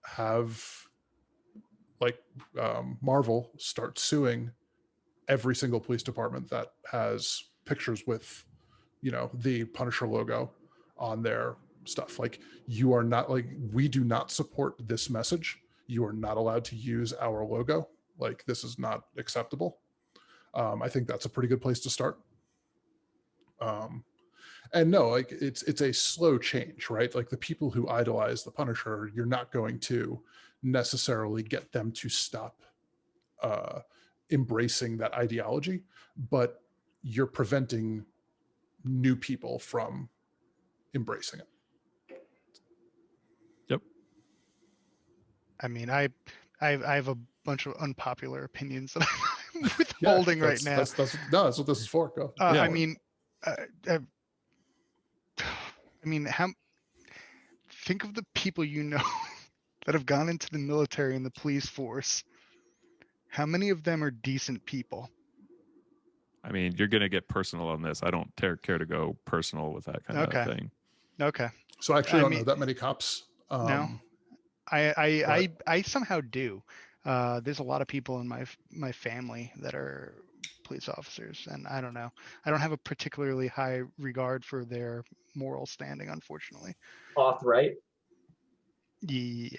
have like Marvel start suing every single police department that has pictures with, you know, the Punisher logo on their stuff. Like, you are not, like, we do not support this message. You are not allowed to use our logo. Like, this is not acceptable. I think that's a pretty good place to start. And no, like, it's a slow change, right? Like, the people who idolize the Punisher, you're not going to necessarily get them to stop embracing that ideology, but you're preventing new people from embracing it. Yep. I mean, I have a bunch of unpopular opinions that I'm withholding right now. That's what this is for. Go. I mean, how? Think of the people you know that have gone into the military and the police force. How many of them are decent people? I mean, you're going to get personal on this. I don't care to go personal with that kind of thing. Okay. So I actually don't know that many cops. No, I somehow do. There's a lot of people in my family that are police officers, and I don't know. I don't have a particularly high regard for their moral standing, unfortunately. Right? Yeah.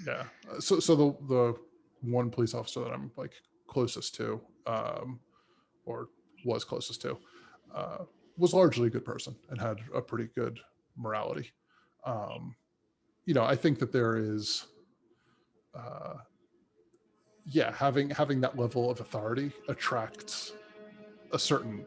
Yeah. So the one police officer that I'm like closest to, or was closest to, was largely a good person and had a pretty good morality. You know, I think that there is, having that level of authority attracts a certain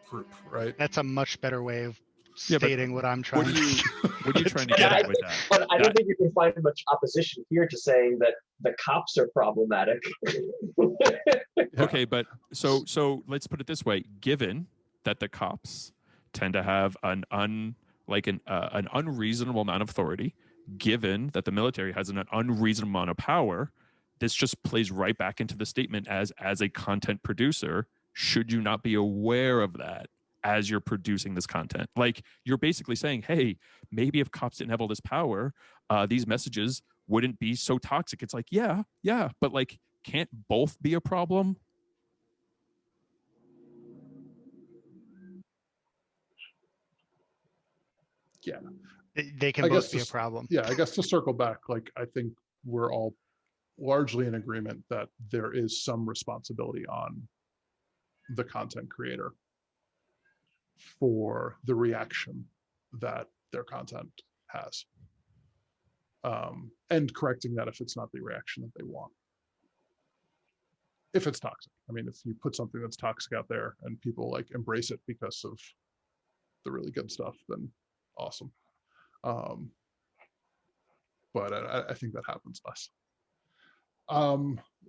group, right? That's a much better way of stating what I'm trying to. What are you trying to get at with that? But I don't think you can find much opposition here to saying that the cops are problematic. Okay, but so let's put it this way: given that the cops tend to have an unreasonable amount of authority, given that the military has an unreasonable amount of power, this just plays right back into the statement as a content producer. Should you not be aware of that as you're producing this content? Like, you're basically saying, hey, maybe if cops didn't have all this power, these messages wouldn't be so toxic. It's like, yeah, but like, can't both be a problem? Yeah. They can both be a problem. Yeah, I guess to circle back, like, I think we're all largely in agreement that there is some responsibility on the content creator for the reaction that their content has, and correcting that if it's not the reaction that they want, if it's toxic. I mean, if you put something that's toxic out there and people like embrace it because of the really good stuff, then awesome. But I think that happens less.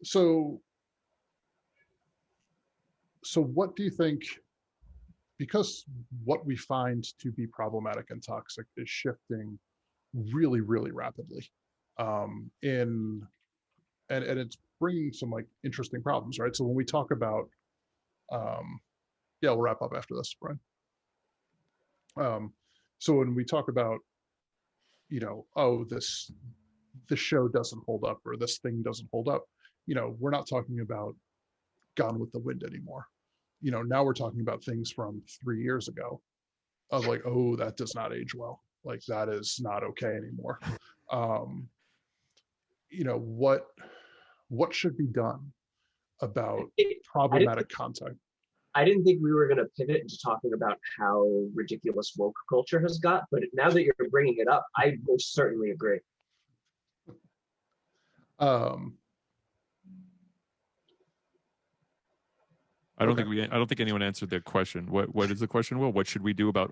So what do you think, because what we find to be problematic and toxic is shifting really, really rapidly, and it's bringing some like interesting problems, right? So when we talk about, we'll wrap up after this, Brian. So when we talk about, you know, oh, this show doesn't hold up, or this thing doesn't hold up, you know, we're not talking about Gone with the Wind anymore. You know, now we're talking about things from 3 years ago of like, oh, that does not age well. Like, that is not okay anymore. You know, what should be done about problematic content? I didn't think we were going to pivot into talking about how ridiculous woke culture has got, but now that you're bringing it up, I most certainly agree. I don't think anyone answered the question. What is the question, Will? What should we do about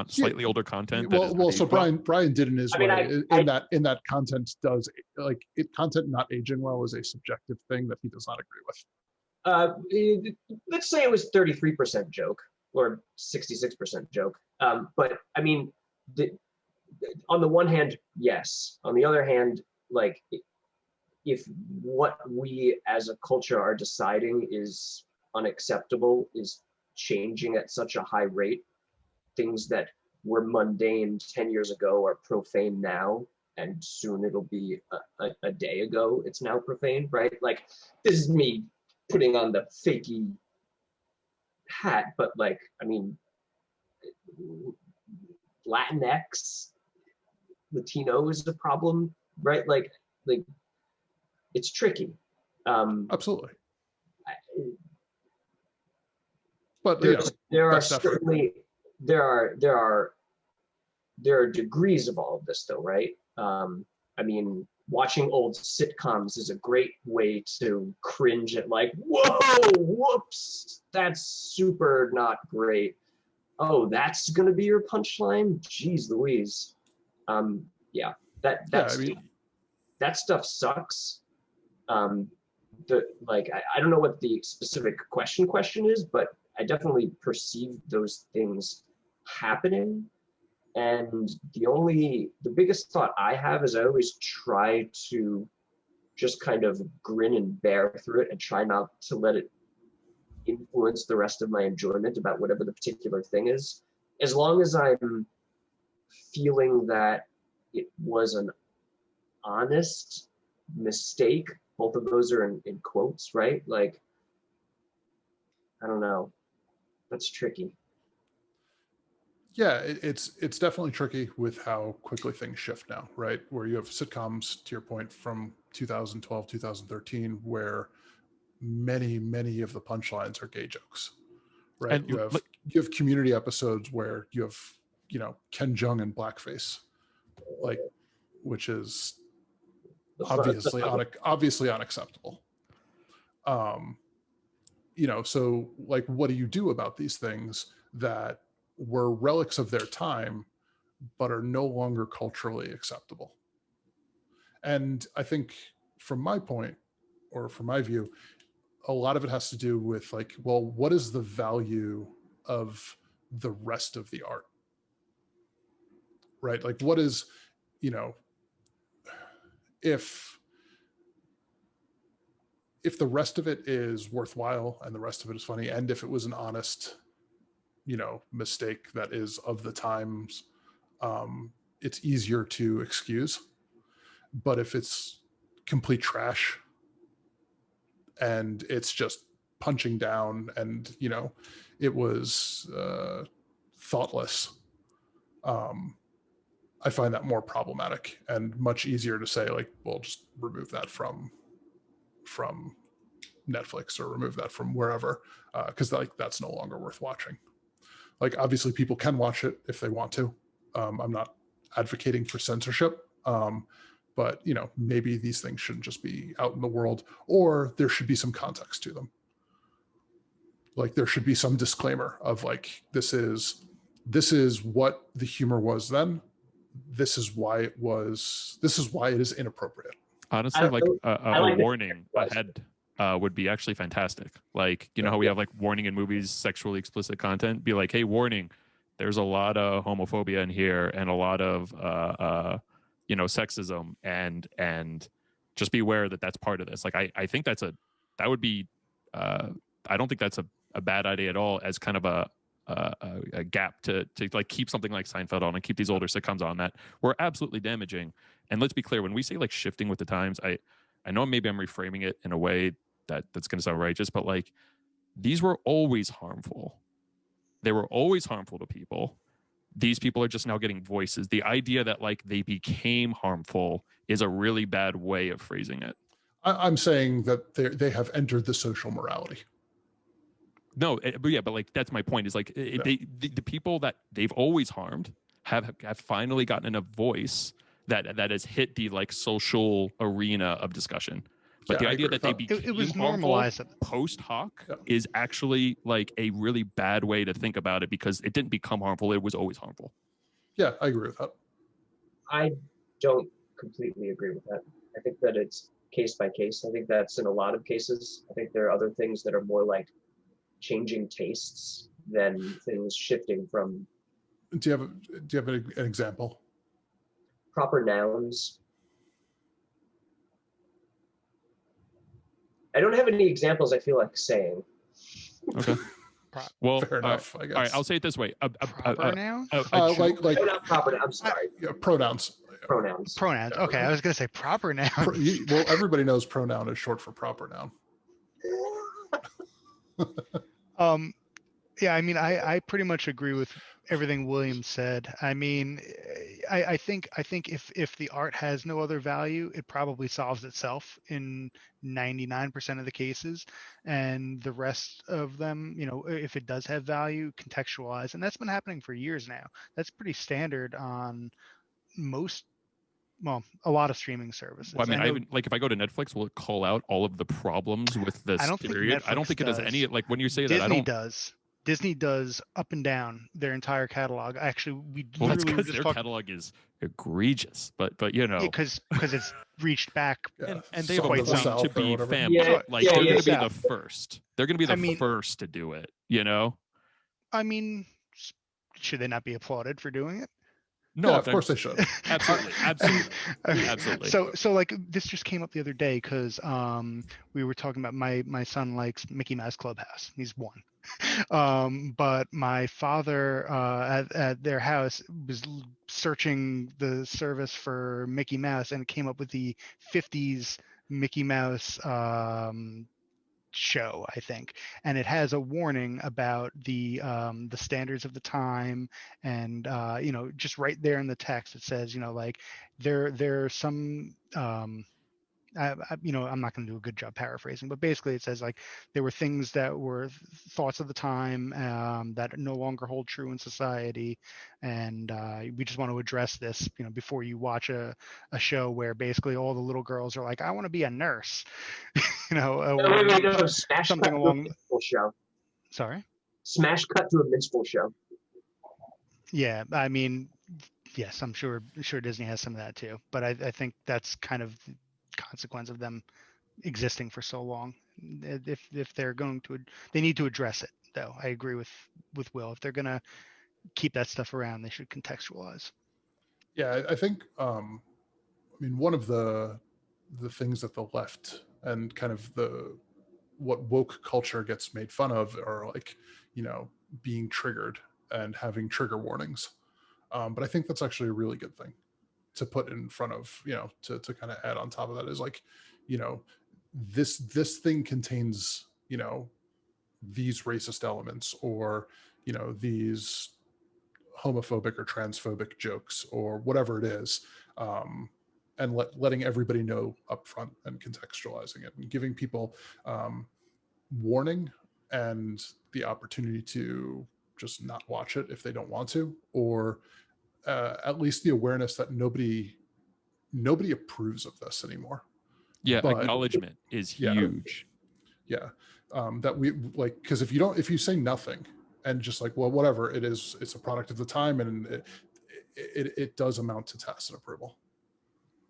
slightly older content? Well, so Brian did in his way, in that content does, like, content not aging well is a subjective thing that he does not agree with. Let's say it was 33% joke or 66% joke. But I mean, on the one hand, yes. On the other hand, like, if what we as a culture are deciding is unacceptable is changing at such a high rate, things that were mundane 10 years ago are profane now, and soon it'll be a day ago it's now profane, right? Like, this is me putting on the fakey hat, but like, I mean, Latinx, Latino is a problem, right? Like it's tricky. Absolutely. I- But there are that's definitely- certainly there are degrees of all of this though, right? I mean, watching old sitcoms is a great way to cringe at like, whoa, whoops, that's super not great. Oh, that's gonna be your punchline? Jeez Louise. Yeah, that stuff sucks. I don't know what the specific question is, but I definitely perceive those things happening. And the biggest thought I have is I always try to just kind of grin and bear through it and try not to let it influence the rest of my enjoyment about whatever the particular thing is. As long as I'm feeling that it was an honest mistake, both of those are in quotes, right? Like, I don't know. That's tricky. Yeah, it's definitely tricky with how quickly things shift now, right? Where you have sitcoms, to your point, from 2012, 2013, where many of the punchlines are gay jokes, right? And you have Community episodes where you have Ken Jeong in blackface, like, which is obviously unacceptable. So like, what do you do about these things that were relics of their time but are no longer culturally acceptable? And I think from my point, or from my view, a lot of it has to do with like, well, what is the value of the rest of the art, right? Like, what is, if the rest of it is worthwhile and the rest of it is funny, and if it was an honest mistake that is of the times, it's easier to excuse. But if it's complete trash and it's just punching down and it was thoughtless, I find that more problematic and much easier to say, like, well, just remove that from Netflix or remove that from wherever, because that's no longer worth watching. Like, obviously people can watch it if they want to. I'm not advocating for censorship, but maybe these things shouldn't just be out in the world, or there should be some context to them. Like, there should be some disclaimer of like, this is what the humor was then. This is why it is inappropriate. Honestly, like a warning ahead would be actually fantastic. Like, how we have like warning in movies, sexually explicit content, be like, hey, warning, there's a lot of homophobia in here and a lot of sexism, and just be aware that that's part of this. Like, I think that would be I don't think that's a bad idea at all, as kind of a gap to like keep something like Seinfeld on and keep these older sitcoms on that were absolutely damaging. And let's be clear, when we say like shifting with the times, I know maybe I'm reframing it in a way that's going to sound righteous, but like, these were always harmful. They were always harmful to people. These people are just now getting voices. The idea that like they became harmful is a really bad way of phrasing it. I'm saying that they have entered the social morality. No, but like, that's my point, is like, the people that they've always harmed have finally gotten a voice that has hit the like social arena of discussion. But the idea that they became it was normalized post hoc is actually like a really bad way to think about it, because it didn't become harmful. It was always harmful. Yeah, I agree with that. I don't completely agree with that. I think that it's case by case. I think that's in a lot of cases. I think there are other things that are more like changing tastes than things shifting from. Do you have an example? Proper nouns. I don't have any examples I feel like saying. Okay. Well, fair enough, I guess. All right, I'll say it this way. Proper noun? Like not proper. I'm sorry. Pronouns. Pronouns. Pronouns. Okay, I was gonna say proper nouns. Well, everybody knows pronoun is short for proper noun. Yeah, I mean, I pretty much agree with everything William said. I mean, I think if the art has no other value, it probably solves itself in 99% of the cases, and the rest of them, if it does have value, contextualize, and that's been happening for years now. That's pretty standard on most, well, a lot of streaming services. Well, I mean, I know, even like if I go to Netflix, will it call out all of the problems with this I don't think period? I don't Netflix think it does does. any. Like when you say that, I Disney don't. does. Disney does up and down their entire catalog. Actually, we Well, that's literally were because just their talking, catalog is egregious. But because it's reached back. Yeah, and they have a Quite point some. to South or be whatever. family. Yeah, Like yeah, they're yeah, going to be yeah. the first. They're going to be I the mean- first to do it. You know? I mean, should they not be applauded for doing it? No, Yeah, of course they should. Absolutely, absolutely. So like this just came up the other day because we were talking about my son likes Mickey Mouse Clubhouse. He's one. But my father at their house was searching the service for Mickey Mouse and came up with the 50s Mickey Mouse show, I think, and it has a warning about the standards of the time, and just right there in the text it says, like there's some I'm not going to do a good job paraphrasing, but basically it says like there were things that were thoughts of the time that no longer hold true in society, and we just want to address this, before you watch a show where basically all the little girls are like, I want to be a nurse, or Smash something cut along. to a minstrel show. Sorry. Smash cut to a minstrel show. Yeah, I mean, yes, I'm sure Disney has some of that too, but I think that's kind of the consequence of them existing for so long. If they're going to, they need to address it though. I agree with Will. If they're gonna keep that stuff around, they should contextualize. Yeah, I think I mean, one of the things that the left and kind of what woke culture gets made fun of are like, being triggered and having trigger warnings. But I think that's actually a really good thing to put in front of, to kind of add on top of that is like, this thing contains, these racist elements, or, these homophobic or transphobic jokes, or whatever it is. And letting everybody know upfront and contextualizing it and giving people warning and the opportunity to just not watch it if they don't want to, or at least the awareness that nobody approves of this anymore. Yeah, But acknowledgement is huge. Yeah, that we like, because if you say nothing and just like, well, whatever it is, it's a product of the time, and it does amount to tacit approval.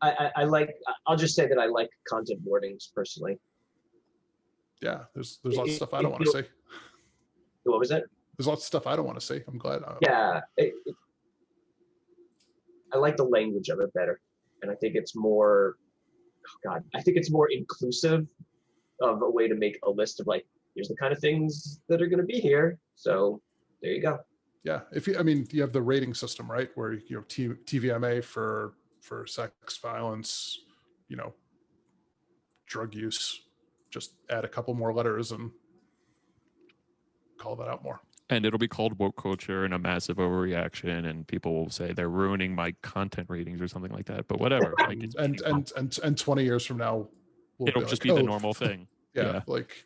I'll just say that I like content warnings personally. Yeah, there's lots of stuff I don't want to see. What was it? There's lots of stuff I don't want to see. I'm glad. Yeah, I like the language of it better, and I think it's more. Oh God, I think it's more inclusive of a way to make a list of like, here's the kind of things that are going to be here. So there you go. Yeah, you have the rating system, right, where TVMA for sex, violence, drug use. Just add a couple more letters and call that out more. And it'll be called woke culture and a massive overreaction, and people will say they're ruining my content ratings or something like that. But whatever. Like and 20 years from now, it'll just be the normal thing. Yeah, like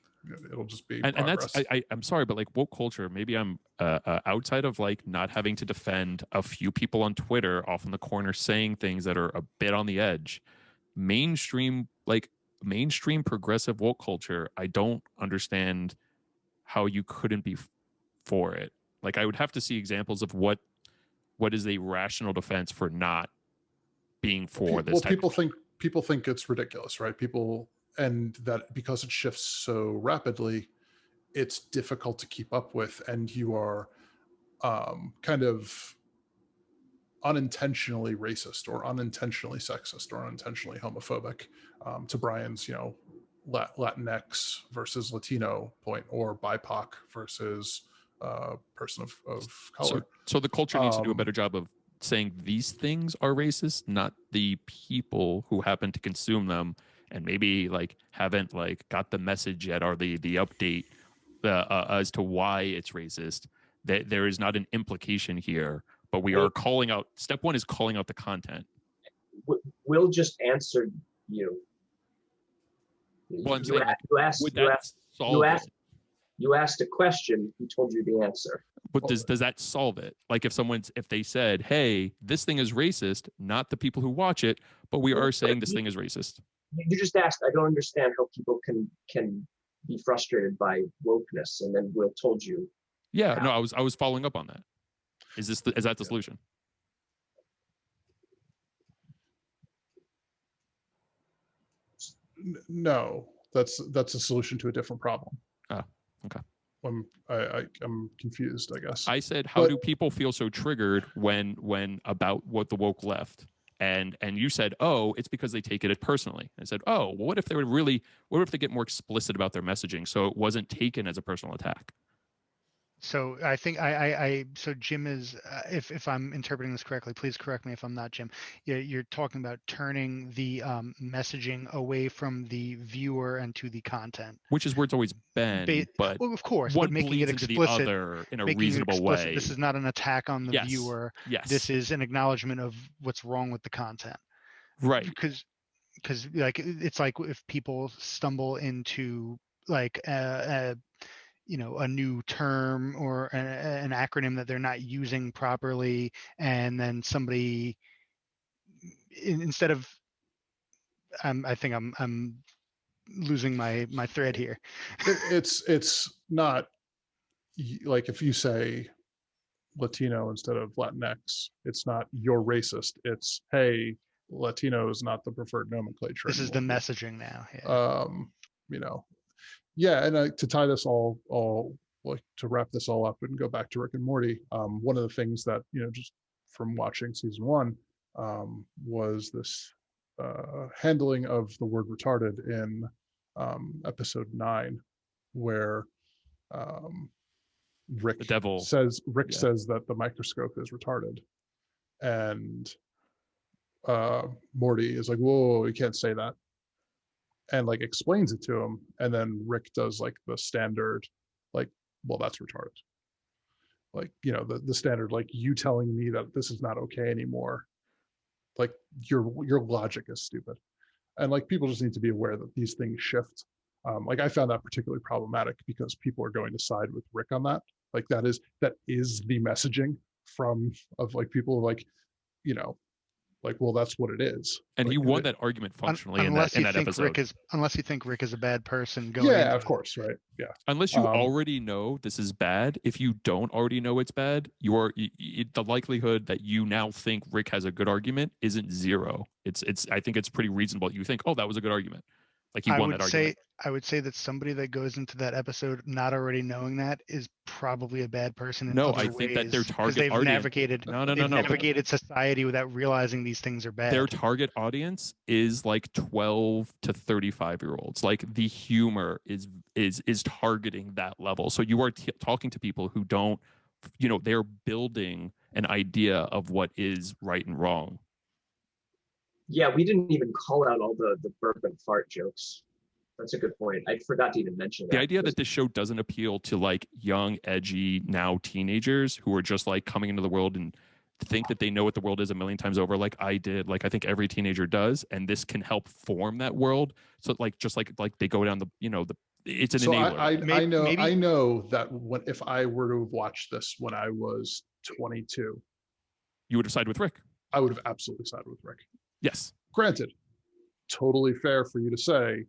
it'll just be. And that's I'm sorry, but like woke culture, maybe I'm outside of like not having to defend a few people on Twitter off in the corner saying things that are a bit on the edge. Mainstream progressive woke culture, I don't understand how you couldn't be for it. Like I would have to see examples of what is a rational defense for not being for this. Well, people think it's ridiculous, right? And that because it shifts so rapidly, it's difficult to keep up with, and you are kind of unintentionally racist or unintentionally sexist or unintentionally homophobic, to Brian's, Latinx versus Latino point, or BIPOC versus person of color. So the culture needs to do a better job of saying these things are racist, not the people who happen to consume them and maybe like haven't like got the message yet or the update as to why it's racist. That there is not an implication here, but we are calling out. Step one is calling out the content. Will just answered you. Well, I'm saying, you asked a question, he told you the answer. But does that solve it? Like if they said, hey, this thing is racist, not the people who watch it, but we are saying this thing is racist. You just asked, I don't understand how people can be frustrated by wokeness, and then Will told you. Yeah, no, I was following up on that. Is that the solution? No, that's a solution to a different problem. Oh, okay. I'm confused, I guess. I said, how do people feel so triggered when about what the woke left? And you said, oh, it's because they take it personally. I said, oh, well, what if they get more explicit about their messaging so it wasn't taken as a personal attack? So I think so Jim is, if I'm interpreting this correctly, please correct me if I'm not, Jim. You're talking about turning the messaging away from the viewer and to the content, which is where it's always been. But well, of course, one but making it explicit into the other in a reasonable way. This is not an attack on the viewer. Yes. This is an acknowledgement of what's wrong with the content. Right. Because like it's like if people stumble into like a new term or an acronym that they're not using properly, and then somebody instead of I think I'm losing my thread here. It's not like if you say Latino instead of Latinx, it's not you're racist. It's, hey, Latino is not the preferred nomenclature. This anymore. is the messaging now. Yeah. Yeah, and to tie this all like to wrap this all up and go back to Rick and Morty, one of the things that just from watching season 1 was this handling of the word retarded in episode 9, where Rick says that the microscope is retarded, and Morty is like, whoa, you can't say that, and like explains it to him, and then Rick does like the standard, like, well, that's retarded, like the standard, like, you telling me that this is not okay anymore, like your logic is stupid. And like people just need to be aware that these things shift. Like I found that particularly problematic because people are going to side with Rick on that. Like that is the messaging of like people like like, well, that's what it is. And like, he won that argument functionally in that episode. Unless you think Rick is a bad person. Yeah, of course, right? Yeah. Unless you already know this is bad. If you don't already know it's bad, the likelihood that you now think Rick has a good argument isn't zero. I think it's pretty reasonable. You think, oh, that was a good argument. Like he won that argument. I would say that somebody that goes into that episode not already knowing that is probably a bad person. No, I think that their target audience navigated society without realizing these things are bad. Their target audience is like 12 to 35-year-olds. Like the humor is targeting that level. So you are talking to people who don't, they're building an idea of what is right and wrong. Yeah, we didn't even call out all the burp and fart jokes. That's a good point. I forgot to even mention that. The idea that this show doesn't appeal to like young, edgy, now teenagers who are just like coming into the world and think that they know what the world is a million times over, like I did, like I think every teenager does, and this can help form that world. So like just like they go down the it's an enabler. I know that if I were to have watched this when I was 22, you would have sided with Rick. I would have absolutely sided with Rick. Yes. Granted, totally fair for you to say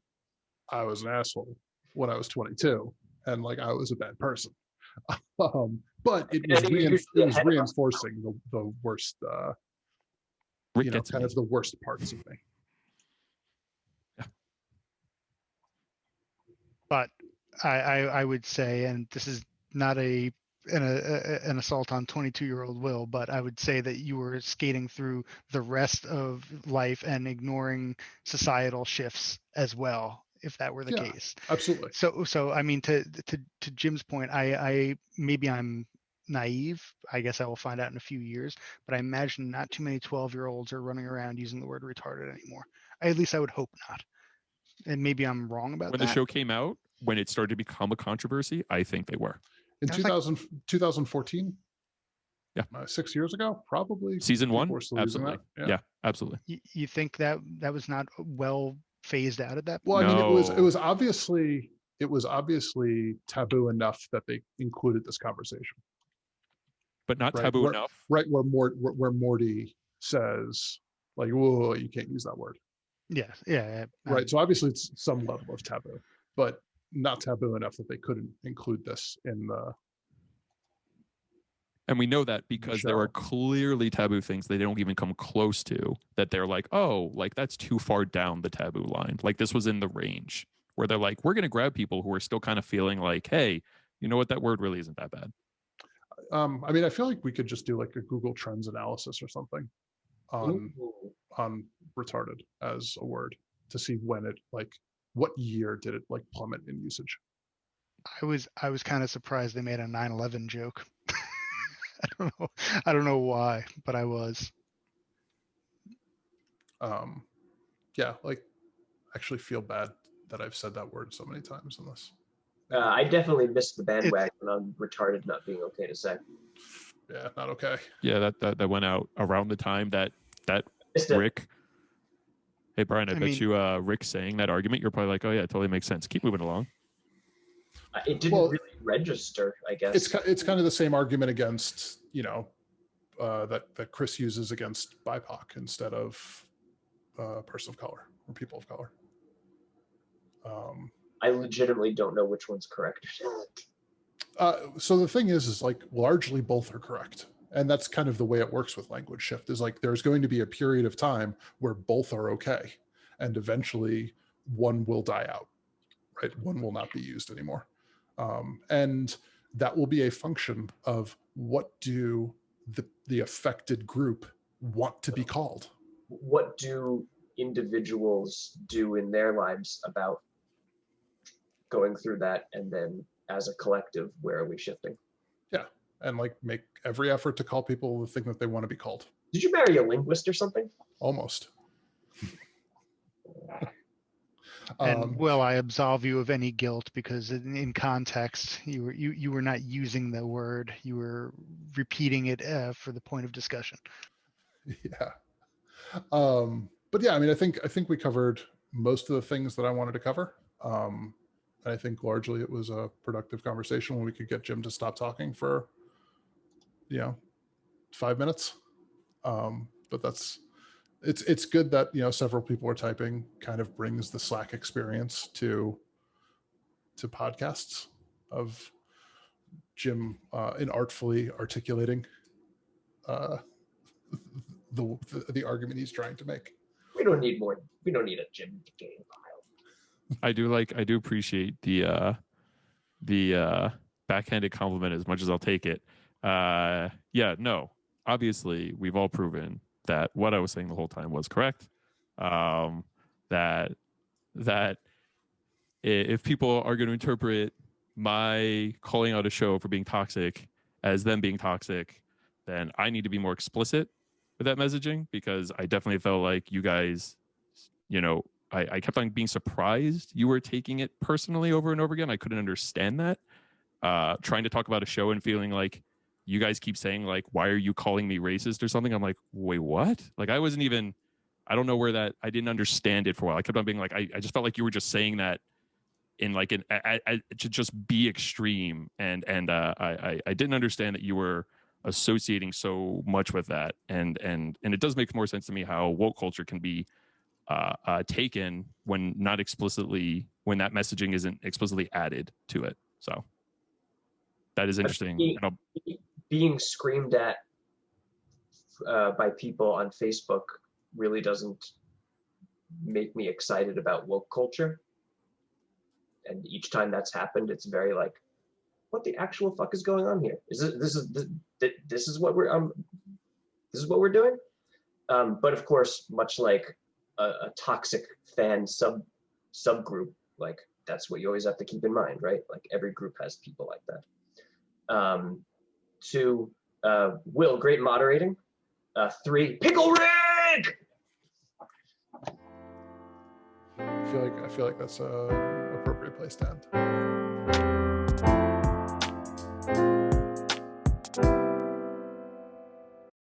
I was an asshole when I was 22 and like I was a bad person. But it was reinforcing the worst, kind of the worst parts of me. Yeah. But I would say, and this is not an assault on 22-year-old Will, but I would say that you were skating through the rest of life and ignoring societal shifts as well, if that were the case. Absolutely. So I mean, to Jim's point, I maybe I'm naive. I guess I will find out in a few years, but I imagine not too many 12-year-olds are running around using the word retarded anymore. At least I would hope not. And maybe I'm wrong about When that. the show came out, when it started to become a controversy, I think they were. In 2014, yeah, 6 years ago, probably. Season 1, absolutely. Yeah, absolutely. You think that was not well phased out at that point? Well, I mean, it was obviously taboo enough that they included this conversation, but not taboo enough. Right, where Morty says, like, "Whoa, you can't use that word." Yeah. Right. So obviously, it's some level of taboo, but not taboo enough that they couldn't include this in the. And we know that because there are clearly taboo things they don't even come close to, that they're like, oh, like that's too far down the taboo line. Like this was in the range where they're like, we're going to grab people who are still kind of feeling like, hey, you know what, that word really isn't that bad. I mean, I feel like we could just do like a Google Trends analysis or something on retarded as a word to see when it, like, what year did it like plummet in usage. I was kind of surprised they made a 9/11 joke. I don't know why, but I was. Yeah, like, actually feel bad that I've said that word so many times in this. I definitely missed the bandwagon on retarded not being okay to say. Yeah, not okay. Yeah, that went out around the time that Rick. Hey Brian, I bet you Rick saying that argument, you're probably like, oh yeah, it totally makes sense. Keep moving along. It didn't really register, I guess. It's kind of the same argument against, that Chris uses against BIPOC instead of person of color or people of color. I legitimately don't know which one's correct. So the thing is like largely both are correct. And that's kind of the way it works with language shift, is like there's going to be a period of time where both are okay. And eventually one will die out, right? One will not be used anymore. And that will be a function of what do the affected group want to be called. What do individuals do in their lives about going through that, and then as a collective, where are we shifting? Yeah, and like make every effort to call people the thing that they want to be called. Did you marry a linguist or something? Almost. And will I absolve you of any guilt, because in context you were not using the word, you were repeating it for the point of discussion. Yeah. But yeah, I mean, I think we covered most of the things that I wanted to cover. I think largely it was a productive conversation when we could get Jim to stop talking for 5 minutes. But it's good that several people are typing. Kind of brings the Slack experience to podcasts of Jim inartfully articulating the argument he's trying to make. We don't need a Jim game file. I do appreciate the backhanded compliment as much as I'll take it. Obviously we've all proven that what I was saying the whole time was correct. That if people are going to interpret my calling out a show for being toxic as them being toxic, then I need to be more explicit with that messaging, because I definitely felt like you guys, I kept on being surprised you were taking it personally over and over again. I couldn't understand that. Trying to talk about a show and feeling like you guys keep saying like, why are you calling me racist or something? I'm like, wait, what? Like I don't know where that, I didn't understand it for a while. I kept on being like, I just felt like you were just saying that in like to just be extreme. And I didn't understand that you were associating so much with that. And it does make more sense to me how woke culture can be taken when that messaging isn't explicitly added to it. So that is interesting. Being screamed at by people on Facebook really doesn't make me excited about woke culture. And each time that's happened, it's very like, what the actual fuck is going on here? This is what we're doing? But of course, much like a toxic fan subgroup, like that's what you always have to keep in mind, right? Like every group has people like that. 2, Will, great moderating. 3, Pickle Rick. I feel like that's a appropriate place to end.